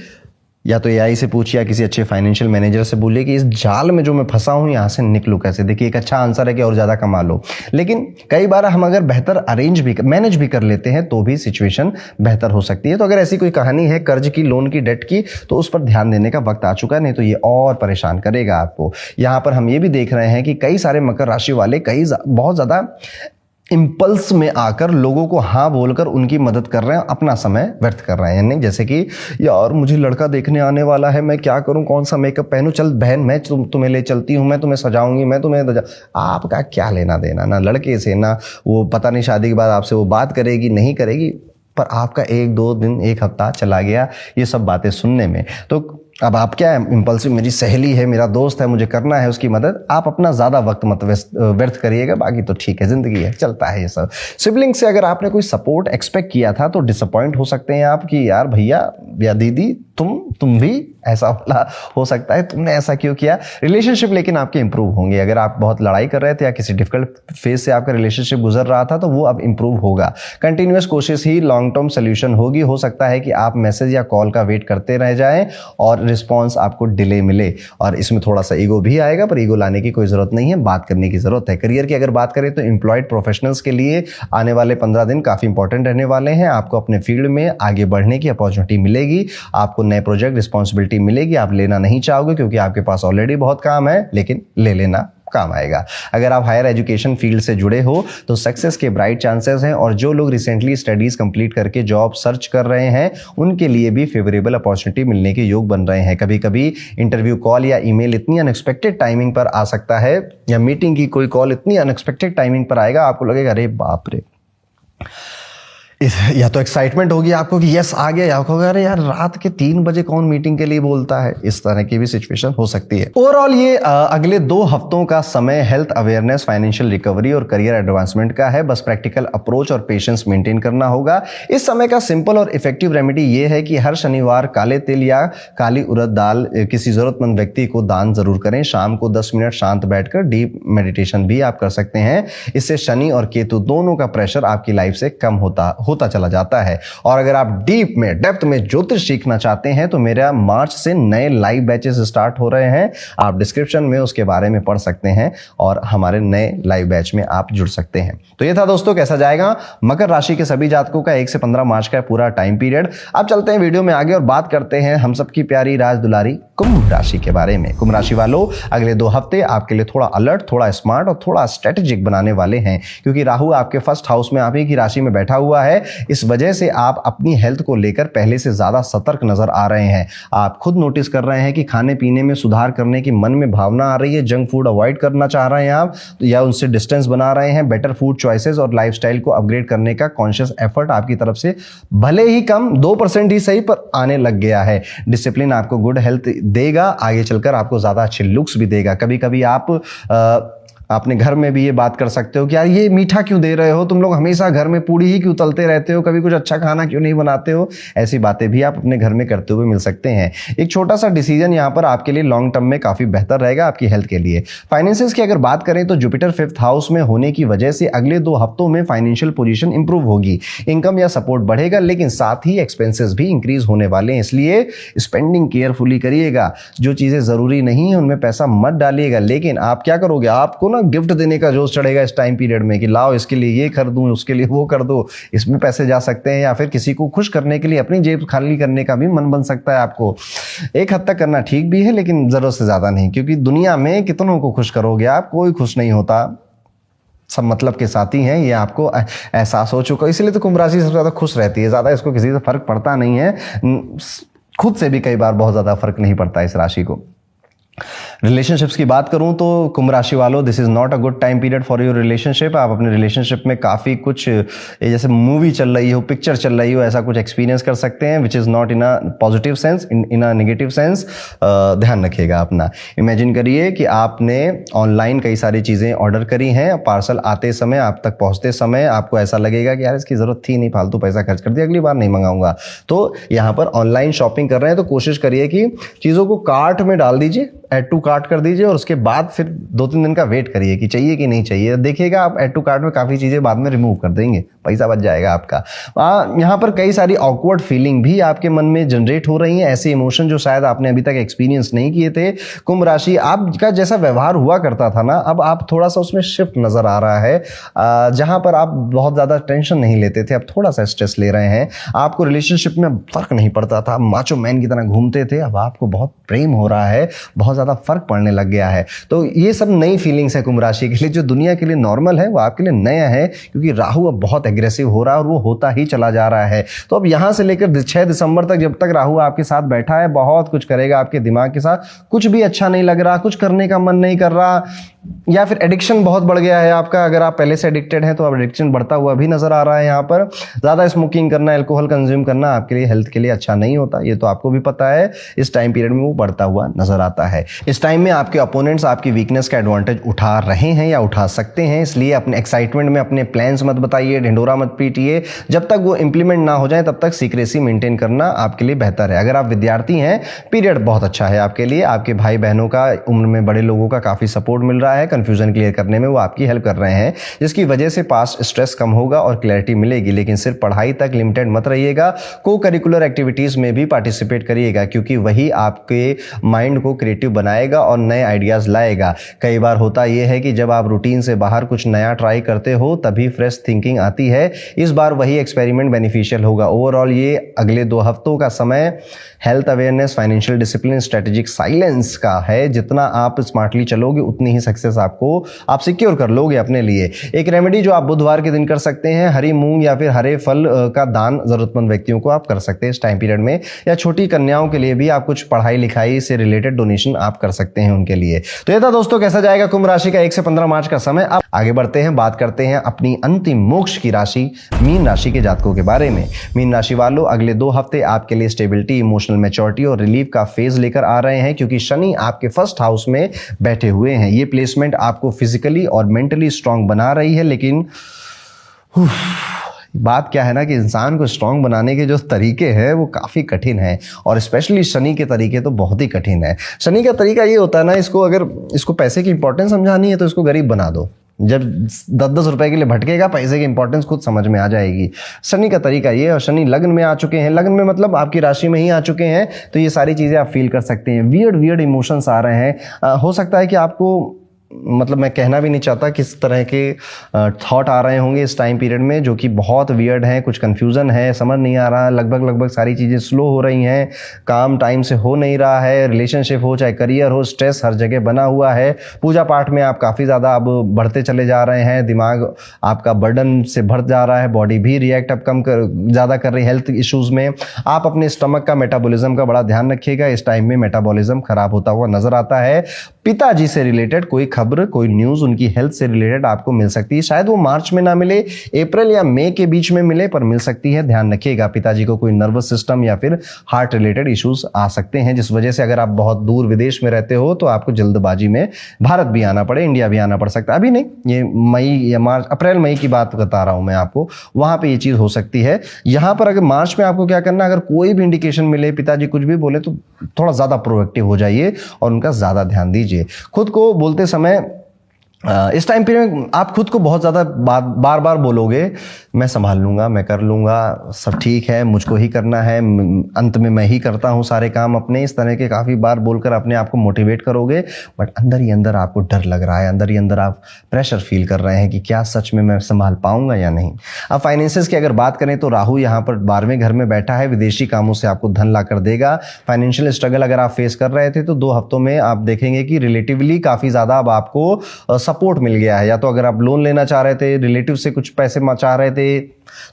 या तो एआई से पूछिए या किसी अच्छे फाइनेंशियल मैनेजर से बोलिए कि इस जाल में जो मैं फंसा हूं यहां से निकलूं कैसे। देखिए एक अच्छा आंसर है कि और ज्यादा कमा लो, लेकिन कई बार हम अगर बेहतर मैनेज भी कर लेते हैं तो भी सिचुएशन बेहतर हो सकती है। तो अगर ऐसी कोई कहानी है कर्ज की, लोन की, डेट की, तो उस पर ध्यान देने का वक्त आ चुका है, नहीं तो ये और परेशान करेगा आपको। यहां पर हम ये भी देख रहे हैं कि कई सारे मकर राशि वाले बहुत ज्यादा इंपल्स में आकर लोगों को हाँ बोलकर उनकी मदद कर रहे हैं, अपना समय व्यर्थ कर रहे हैं। यानी जैसे कि यार मुझे लड़का देखने आने वाला है, मैं क्या करूं, कौन सा मेकअप पहनूं, चल बहन मैं तुम्हें ले चलती हूं, मैं तुम्हें सजाऊंगी, मैं तुम्हें। आपका क्या लेना देना ना लड़के से, ना वो पता नहीं शादी के बाद आपसे वो बात करेगी नहीं करेगी, पर आपका 1-2 दिन 1 हफ्ता चला गया ये सब बातें सुनने में। तो अब आप क्या है, इम्पल्सिव, मेरी सहेली है, मेरा दोस्त है, मुझे करना है उसकी मदद, आप अपना ज्यादा वक्त मत व्यर्थ करिएगा, बाकी तो ठीक है, जिंदगी है, चलता है ये सब। सिबलिंग से अगर आपने कोई सपोर्ट एक्सपेक्ट किया था तो डिसअपॉइंट हो सकते हैं आप कि यार भैया या दीदी तुम भी ऐसा वाला हो सकता है, तुमने ऐसा क्यों किया। रिलेशनशिप लेकिन आपके इंप्रूव होंगे। अगर आप बहुत लड़ाई कर रहे थे या किसी डिफिकल्ट फेज से आपका रिलेशनशिप गुजर रहा था तो वो अब इंप्रूव होगा। कंटिन्यूअस कोशिश ही लॉन्ग टर्म सोल्यूशन होगी। हो सकता है कि आप मैसेज या कॉल का वेट करते रह जाएं और रिस्पॉन्स आपको डिले मिले, और इसमें थोड़ा सा ईगो भी आएगा, पर ईगो लाने की कोई जरूरत नहीं है, बात करने की जरूरत है। करियर की अगर बात करें तो एम्प्लॉयड प्रोफेशनल्स के लिए आने वाले 15 दिन काफी इंपॉर्टेंट रहने वाले हैं। आपको अपने फील्ड में आगे बढ़ने की अपॉर्चुनिटी मिलेगी, आपको नए प्रोजेक्ट रिस्पॉन्सिबिलिटी मिलेगी। आप लेना नहीं चाहोगे क्योंकि आपके पास ऑलरेडी बहुत काम है, लेकिन ले लेना काम आएगा। अगर आप हायर एजुकेशन फील्ड से जुड़े हो तो सक्सेस के ब्राइट चांसेस हैं, और जो लोग रिसेंटली स्टडीज कंप्लीट करके जॉब सर्च कर रहे हैं उनके लिए भी फेवरेबल अपॉर्चुनिटी मिलने के योग बन रहे हैं। कभी कभी इंटरव्यू कॉल या ईमेल इतनी अनएक्सपेक्टेड टाइमिंग पर आ सकता है, या मीटिंग की कोई कॉल इतनी अनएक्सपेक्टेड टाइमिंग पर आएगा, आपको लगेगा अरे बाप रे, या तो एक्साइटमेंट होगी आपको कि यस आ गया, या होगा अरे यार रात के 3 बजे कौन मीटिंग के लिए बोलता है। इस तरह की भी सिचुएशन हो सकती है। ओवरऑल ये अगले 2 हफ्तों का समय हेल्थ अवेयरनेस, फाइनेंशियल रिकवरी और करियर एडवांसमेंट का है। बस प्रैक्टिकल अप्रोच और पेशेंस मेंटेन करना होगा। इस समय का सिंपल और इफेक्टिव रेमेडी ये है कि हर शनिवार काले तिल या काली उड़द दाल किसी जरूरतमंद व्यक्ति को दान जरूर करें। शाम को 10 मिनट शांत बैठकर डीप मेडिटेशन भी आप कर सकते हैं। इससे शनि और केतु दोनों का प्रेशर आपकी लाइफ से कम होता चला जाता है। और अगर आप डीप में, डेप्थ में ज्योतिष सीखना चाहते हैं तो मेरा मार्च से नए लाइव बैचेस स्टार्ट हो रहे हैं। आप डिस्क्रिप्शन में उसके बारे में पढ़ सकते हैं और हमारे नए लाइव बैच में आप जुड़ सकते हैं। तो ये था दोस्तों कैसा जाएगा मकर राशि के सभी जातकों का 1 से 15 मार्च का पूरा टाइम पीरियड। अब चलते हैं वीडियो में आगे और बात करते हैं हम सबकी प्यारी राज दुलारी कुंभ राशि के बारे में। कुंभ राशि वालों, अगले 2 हफ्ते आपके लिए थोड़ा अलर्ट, थोड़ा स्मार्ट और थोड़ा स्ट्रेटेजिक बनाने वाले हैं, क्योंकि राहु आपके फर्स्ट हाउस में, आप ही की राशि में बैठा हुआ है। इस वजह से आप अपनी हेल्थ को लेकर पहले से ज्यादा सतर्क नजर आ रहे हैं। आप खुद नोटिस कर रहे हैं कि खाने पीने में सुधार करने की मन में भावना आ रही है। जंक फूड अवॉइड करना चाह रहे हैं आप, या उनसे डिस्टेंस बना रहे हैं। बेटर फूड चॉइसेस और लाइफस्टाइल को अपग्रेड करने का कॉन्शियस एफर्ट आपकी तरफ से भले ही कम 2% ही सही पर आने लग गया है। डिसिप्लिन आपको गुड हेल्थ देगा, आगे चलकर आपको ज्यादा अच्छे लुक्स भी देगा। कभी कभी आप अपने घर में भी ये बात कर सकते हो कि यार ये मीठा क्यों दे रहे हो, तुम लोग हमेशा घर में पूड़ी ही क्यों तलते रहते हो, कभी कुछ अच्छा खाना क्यों नहीं बनाते हो। ऐसी बातें भी आप अपने घर में करते हुए मिल सकते हैं। एक छोटा सा डिसीजन यहाँ पर आपके लिए लॉन्ग टर्म में काफी बेहतर रहेगा आपकी हेल्थ के लिए। फाइनेंसिस की अगर बात करें तो जुपिटर 5th हाउस में होने की वजह से अगले 2 हफ्तों में फाइनेंशियल पोजीशन इंप्रूव होगी। इनकम या सपोर्ट बढ़ेगा, लेकिन साथ ही एक्सपेंसेस भी इंक्रीज होने वाले हैं, इसलिए स्पेंडिंग केयरफुली करिएगा। जो चीजें जरूरी नहीं है उनमें पैसा मत डालिएगा। लेकिन आप क्या करोगे, आपको गिफ्ट देने का जोश चढ़ेगा इस टाइम पीरियड में कि लाओ इसके लिए ये कर दूं, उसके लिए वो कर दो, इसमें पैसे जा सकते हैं। या फिर किसी को खुश करने के लिए अपनी जेब खाली करने का भी मन बन सकता है आपको। एक हद तक करना ठीक भी है, लेकिन जरूरत से ज्यादा नहीं, क्योंकि दुनिया में कितनों को खुश करोगे आप, कोई खुश नहीं होता, सब मतलब के साथी हैं, ये आपको एहसास हो चुका। इसलिए तो कुंभ राशि सबसे ज्यादा खुश रहती है, ज्यादा इसको किसी से फर्क पड़ता नहीं है, खुद से भी कई बार बहुत ज्यादा फर्क नहीं पड़ता इस राशि को। रिलेशनशिप्स की बात करूं तो कुंभ राशि वालों, this is not a good time period for your relationship. आप अपने रिलेशनशिप में काफी कुछ जैसे मूवी चल रही हो, पिक्चर चल रही हो, ऐसा कुछ एक्सपीरियंस कर सकते हैं, which is not in a positive sense, in a negative sense. ध्यान रखिएगा अपना। इमेजिन करिए कि आपने ऑनलाइन कई सारी चीजें ऑर्डर करी हैं, पार्सल आते समय, आप तक पहुंचते समय आपको ऐसा लगेगा कि यार इसकी जरूरत थी नहीं, फालतू पैसा खर्च कर दिया, अगली बार नहीं मंगाऊंगा। तो यहां पर ऑनलाइन शॉपिंग कर रहे हैं तो कोशिश करिए कि चीजों को कार्ट में डाल दीजिए, ऐड टू कार्ट कर दीजिए, और उसके बाद फिर 2-3 दिन का वेट करिए कि चाहिए कि नहीं चाहिए। देखिएगा आप ऐड टू कार्ट में काफी चीजें बाद में रिमूव कर देंगे, पैसा बच जाएगा आपका। यहाँ पर कई सारी ऑकवर्ड फीलिंग भी आपके मन में जनरेट हो रही हैं, ऐसे इमोशन जो शायद आपने अभी तक एक्सपीरियंस नहीं किए थे। कुंभ राशि, आपका जैसा व्यवहार हुआ करता था ना, अब आप थोड़ा सा उसमें शिफ्ट नजर आ रहा है। जहां पर आप बहुत ज्यादा टेंशन नहीं लेते थे, अब थोड़ा सा स्ट्रेस ले रहे हैं। आपको रिलेशनशिप में फर्क नहीं पड़ता था, माचो मैन की तरह घूमते थे, अब आपको बहुत प्रेम हो रहा है, बहुत ज्यादा फर्क पड़ने लग गया है। तो ये सब नई फीलिंग्स है कुंभ राशि के लिए। जो दुनिया के लिए नॉर्मल है वो आपके लिए नया है, क्योंकि राहु अब बहुत एग्रेसिव हो रहा है और वो होता ही चला जा रहा है। तो अब यहां से लेकर 6 दिसंबर तक, जब तक राहु आपके साथ बैठा है, बहुत कुछ करेगा आपके दिमाग के साथ। कुछ भी अच्छा नहीं लग रहा, कुछ करने का मन नहीं कर रहा, या फिर एडिक्शन बहुत बढ़ गया है आपका, अगर आप पहले से एडिक्टेड हैं तो अब एडिक्शन बढ़ता हुआ भी नजर आ रहा है यहाँ पर। ज़्यादा स्मोकिंग करना, अल्कोहल कंज्यूम करना आपके लिए हेल्थ के लिए अच्छा नहीं होता, ये तो आपको भी पता है। इस टाइम पीरियड में वो बढ़ता हुआ नजर आता है। इस टाइम में आपके अपोनेंट्स आपकी वीकनेस का एडवांटेज उठा रहे हैं या उठा सकते हैं, इसलिए अपने एक्साइटमेंट में अपने प्लान्स मत बताइए, ढिंडोरा मत पीटिए। जब तक वो इंप्लीमेंट ना हो जाए तब तक सीक्रेसी मेंटेन करना आपके लिए बेहतर है। अगर आप विद्यार्थी हैं, पीरियड बहुत अच्छा है आपके लिए। आपके भाई बहनों का, उम्र में बड़े लोगों का काफी सपोर्ट मिल रहा है, कंफ्यूजन क्लियर करने में वो आपकी हेल्प कर रहे हैं, जिसकी वजह से पास्ट स्ट्रेस कम होगा और क्लैरिटी मिलेगी। लेकिन सिर्फ पढ़ाई तक लिमिटेड मत रहिएगा, को करिकुलर एक्टिविटीज में भी पार्टिसिपेट करिएगा, क्योंकि वही आपके माइंड को क्रिएटिव बनाएगा और नए आइडियाज लाएगा। कई बार होता यह है कि जब आप रूटीन से बाहर कुछ नया ट्राई करते हो तभी फ्रेश थिंकिंग आती है। इस बार वही एक्सपेरिमेंट बेनिफिशियल होगा। ओवरऑल ये अगले 2 हफ्तों का समय health awareness, financial discipline, strategic silence का है। जितना आप स्मार्टली चलोगे उतनी ही सक्सेस आपको आप सिक्योर कर लोगे अपने लिए। एक रेमेडी जो आप बुधवार के दिन कर सकते हैं, हरी मूंग या फिर हरे फल का दान जरूरतमंद व्यक्तियों को आप कर सकते हैं इस टाइम पीरियड में, या छोटी कन्याओं के लिए भी आप कुछ पढ़ाई लिखाई से रिलेटेड डोनेशन आप कर सकते हैं उनके लिए। तो ये था दोस्तों कैसा जाएगा कुंभ राशि का 1 से 15 मार्च का समय। अब आगे बढ़ते हैं, बात करते हैं अपनी अंतिम मोक्ष की राशि मीन राशि के जातकों के बारे में। मीन राशि वालों, अगले 2 हफ्ते आपके लिए स्टेबिलिटी, इमोशनल मैच्योरिटी और रिलीफ का फेज लेकर आ रहे हैं, क्योंकि शनि आपके फर्स्ट हाउस में बैठे हुए हैं। ये प्लेसमेंट आपको फिजिकली और मेंटली स्ट्रांग बना रही है, लेकिन बात क्या है ना कि इंसान को स्ट्रांग बनाने के जो तरीके हैं वो काफ़ी कठिन है, और स्पेशली शनि के तरीके तो बहुत ही कठिन है। शनि का तरीका ये होता है ना, अगर इसको पैसे की इंपॉर्टेंस समझानी है तो इसको गरीब बना दो। जब 10-10 रुपए के लिए भटकेगा, पैसे की इंपॉर्टेंस खुद समझ में आ जाएगी। शनि का तरीका ये, और शनि लग्न में आ चुके हैं, लग्न में मतलब आपकी राशि में ही आ चुके हैं, तो ये सारी चीज़ें आप फील कर सकते हैं। वियर्ड इमोशंस आ रहे हैं। हो सकता है कि आपको, मतलब मैं कहना भी नहीं चाहता किस तरह के थॉट आ रहे होंगे इस टाइम पीरियड में, जो कि बहुत वियर्ड हैं, कुछ कंफ्यूजन है, समझ नहीं आ रहा, लगभग सारी चीज़ें स्लो हो रही हैं, काम टाइम से हो नहीं रहा है, रिलेशनशिप हो चाहे करियर हो, स्ट्रेस हर जगह बना हुआ है। पूजा पाठ में आप काफ़ी ज़्यादा अब बढ़ते चले जा रहे हैं, दिमाग आपका बर्डन से भर जा रहा है, बॉडी भी रिएक्ट अब ज़्यादा कर रही है हेल्थ इश्यूज़ में। आप अपने स्टमक का, मेटाबॉलिज्म का बड़ा ध्यान रखिएगा, इस टाइम में मेटाबॉलिज्म खराब होता हुआ नजर आता है। पिताजी से रिलेटेड कोई खबर, कोई न्यूज़ उनकी हेल्थ से रिलेटेड आपको मिल सकती है। शायद वो मार्च में ना मिले, अप्रैल या मई के बीच में मिले, पर मिल सकती है। ध्यान रखिएगा, पिताजी को कोई नर्वस सिस्टम या फिर हार्ट रिलेटेड इश्यूज आ सकते हैं, जिस वजह से अगर आप बहुत दूर विदेश में रहते हो तो आपको जल्दबाजी में भारत भी आना पड़े, इंडिया भी आना पड़ सकता है। अभी नहीं, ये मई या मार्च, अप्रैल मई की बात बता रहा हूं मैं आपको, वहां पर ये चीज़ हो सकती है। यहां पर अगर मार्च में आपको क्या करना, अगर कोई भी इंडिकेशन मिले, पिताजी कुछ भी बोले, तो थोड़ा ज़्यादा प्रोएक्टिव हो जाइए और उनका ज़्यादा ध्यान दीजिए। खुद को बोलते समय इस टाइम पीरियड में आप खुद को बहुत ज़्यादा बार बार बोलोगे, मैं संभाल लूँगा, मैं कर लूँगा, सब ठीक है, मुझको ही करना है, अंत में मैं ही करता हूँ सारे काम अपने, इस तरह के काफ़ी बार बोलकर अपने आप को मोटिवेट करोगे, बट अंदर ही अंदर आपको डर लग रहा है, अंदर ही अंदर आप प्रेशर फील कर रहे हैं कि क्या सच में मैं संभाल पाऊँगा या नहीं। अब फाइनेंसेस की अगर बात करें तो राहु यहाँ पर 12वें घर में बैठा है, विदेशी कामों से आपको धन ला कर देगा। फाइनेंशियल स्ट्रगल अगर आप फेस कर रहे थे तो 2 हफ्तों में आप देखेंगे कि रिलेटिवली काफ़ी ज़्यादा अब आपको सपोर्ट मिल गया है। या तो अगर आप लोन लेना चाह रहे थे, रिलेटिव से कुछ पैसे चाह रहे थे,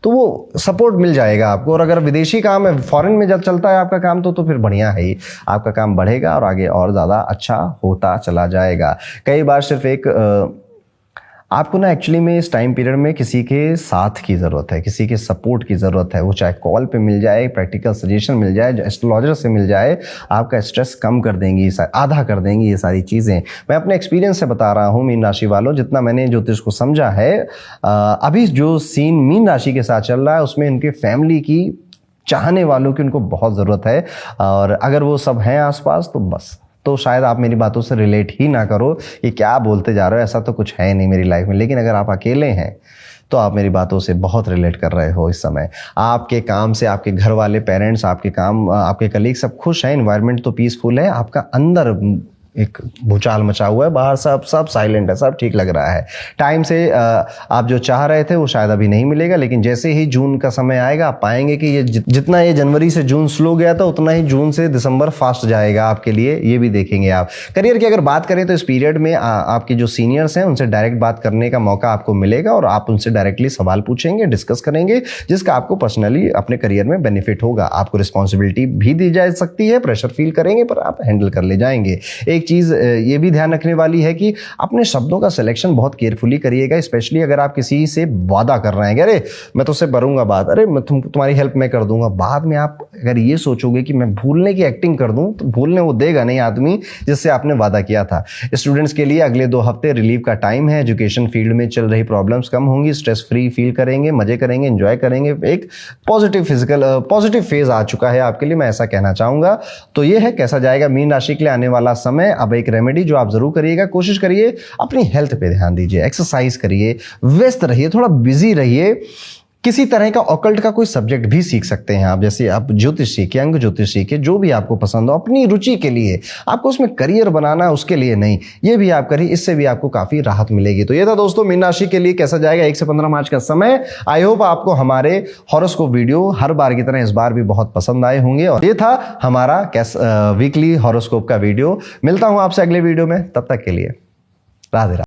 तो वो सपोर्ट मिल जाएगा आपको। और अगर विदेशी काम है, फॉरेन में जब चलता है आपका काम, तो फिर बढ़िया है ही, आपका काम बढ़ेगा और आगे और ज़्यादा अच्छा होता चला जाएगा। कई बार सिर्फ एक आपको ना एक्चुअली में इस टाइम पीरियड में किसी के साथ की ज़रूरत है, किसी के सपोर्ट की ज़रूरत है। वो चाहे कॉल पे मिल जाए, प्रैक्टिकल सजेशन मिल जाए, एस्ट्रोलॉजर से मिल जाए, आपका स्ट्रेस कम कर देंगी, आधा कर देंगी ये सारी चीज़ें। मैं अपने एक्सपीरियंस से बता रहा हूँ मीन राशि वालों, जितना मैंने ज्योतिष को समझा है, अभी जो सीन मीन राशि के साथ चल रहा है उसमें इनके फैमिली की, चाहने वालों की उनको बहुत ज़रूरत है। और अगर वो सब हैं आसपास तो बस, तो शायद आप मेरी बातों से रिलेट ही ना करो कि क्या बोलते जा रहे हो, ऐसा तो कुछ है नहीं मेरी लाइफ में। लेकिन अगर आप अकेले हैं तो आप मेरी बातों से बहुत रिलेट कर रहे हो इस समय। आपके काम से आपके घर वाले, पेरेंट्स, आपके काम, आपके कलीग सब खुश हैं, एनवायरनमेंट तो पीसफुल है, आपका अंदर एक भूचाल मचा हुआ है, बाहर सब साइलेंट है, सब ठीक लग रहा है। टाइम से आप जो चाह रहे थे वो शायद अभी नहीं मिलेगा, लेकिन जैसे ही जून का समय आएगा आप पाएंगे कि ये जितना ये जनवरी से जून स्लो गया था, उतना ही जून से दिसंबर फास्ट जाएगा आपके लिए, ये भी देखेंगे आप। करियर की अगर बात करें तो इस पीरियड में आपके जो सीनियर्स हैं उनसे डायरेक्ट बात करने का मौका आपको मिलेगा और आप उनसे डायरेक्टली सवाल पूछेंगे, डिस्कस करेंगे, जिसका आपको पर्सनली अपने करियर में बेनिफिट होगा। आपको रिस्पॉन्सिबिलिटी भी दी जा सकती है, प्रेशर फील करेंगे पर आप हैंडल कर ले जाएंगे। एक एक चीज़ ये भी ध्यान रखने वाली है कि अपने शब्दों का सिलेक्शन बहुत केयरफुली करिएगा, स्पेशली अगर आप किसी से वादा कर रहे हैं कि अरे मैं तुझसे करूंगा बात, अरे मैं तुम्हारी हेल्प मैं कर दूंगा, बाद में आप अगर ये सोचोगे कि मैं भूलने की एक्टिंग कर दूं तो भूलने वो देगा नहीं आदमी जिससे आपने वादा किया था। स्टूडेंट्स के लिए अगले 2 हफ्ते रिलीफ का टाइम है। एजुकेशन फील्ड में चल रही प्रॉब्लम्स कम होंगी, स्ट्रेस फ्री फील करेंगे, मजे करेंगे, एंजॉय करेंगे। एक पॉजिटिव फेज आ चुका है आपके लिए, मैं ऐसा कहना चाहूंगा। तो ये है कैसा जाएगा मीन राशि के लिए आने वाला समय। अब एक रेमेडी जो आप जरूर करिएगा, कोशिश करिए अपनी हेल्थ पे ध्यान दीजिए, एक्सरसाइज करिए, व्यस्त रहिए, थोड़ा बिजी रहिए। किसी तरह का ऑकल्ट का कोई सब्जेक्ट भी सीख सकते हैं आप, जैसे आप ज्योतिष सीखिए, अंग ज्योतिष सीखिए, जो भी आपको पसंद हो अपनी रुचि के लिए। आपको उसमें करियर बनाना है, उसके लिए नहीं, ये भी आप करिए, इससे भी आपको काफी राहत मिलेगी। तो ये था दोस्तों मीन राशि के लिए कैसा जाएगा 1 से 15 मार्च का समय। आई होप आपको हमारे हॉरोस्कोप वीडियो हर बार की तरह इस बार भी बहुत पसंद आए होंगे। और ये था हमारा वीकली हॉरोस्कोप का वीडियो। मिलता हूं आपसे अगले वीडियो में, तब तक के लिए राधे राधे।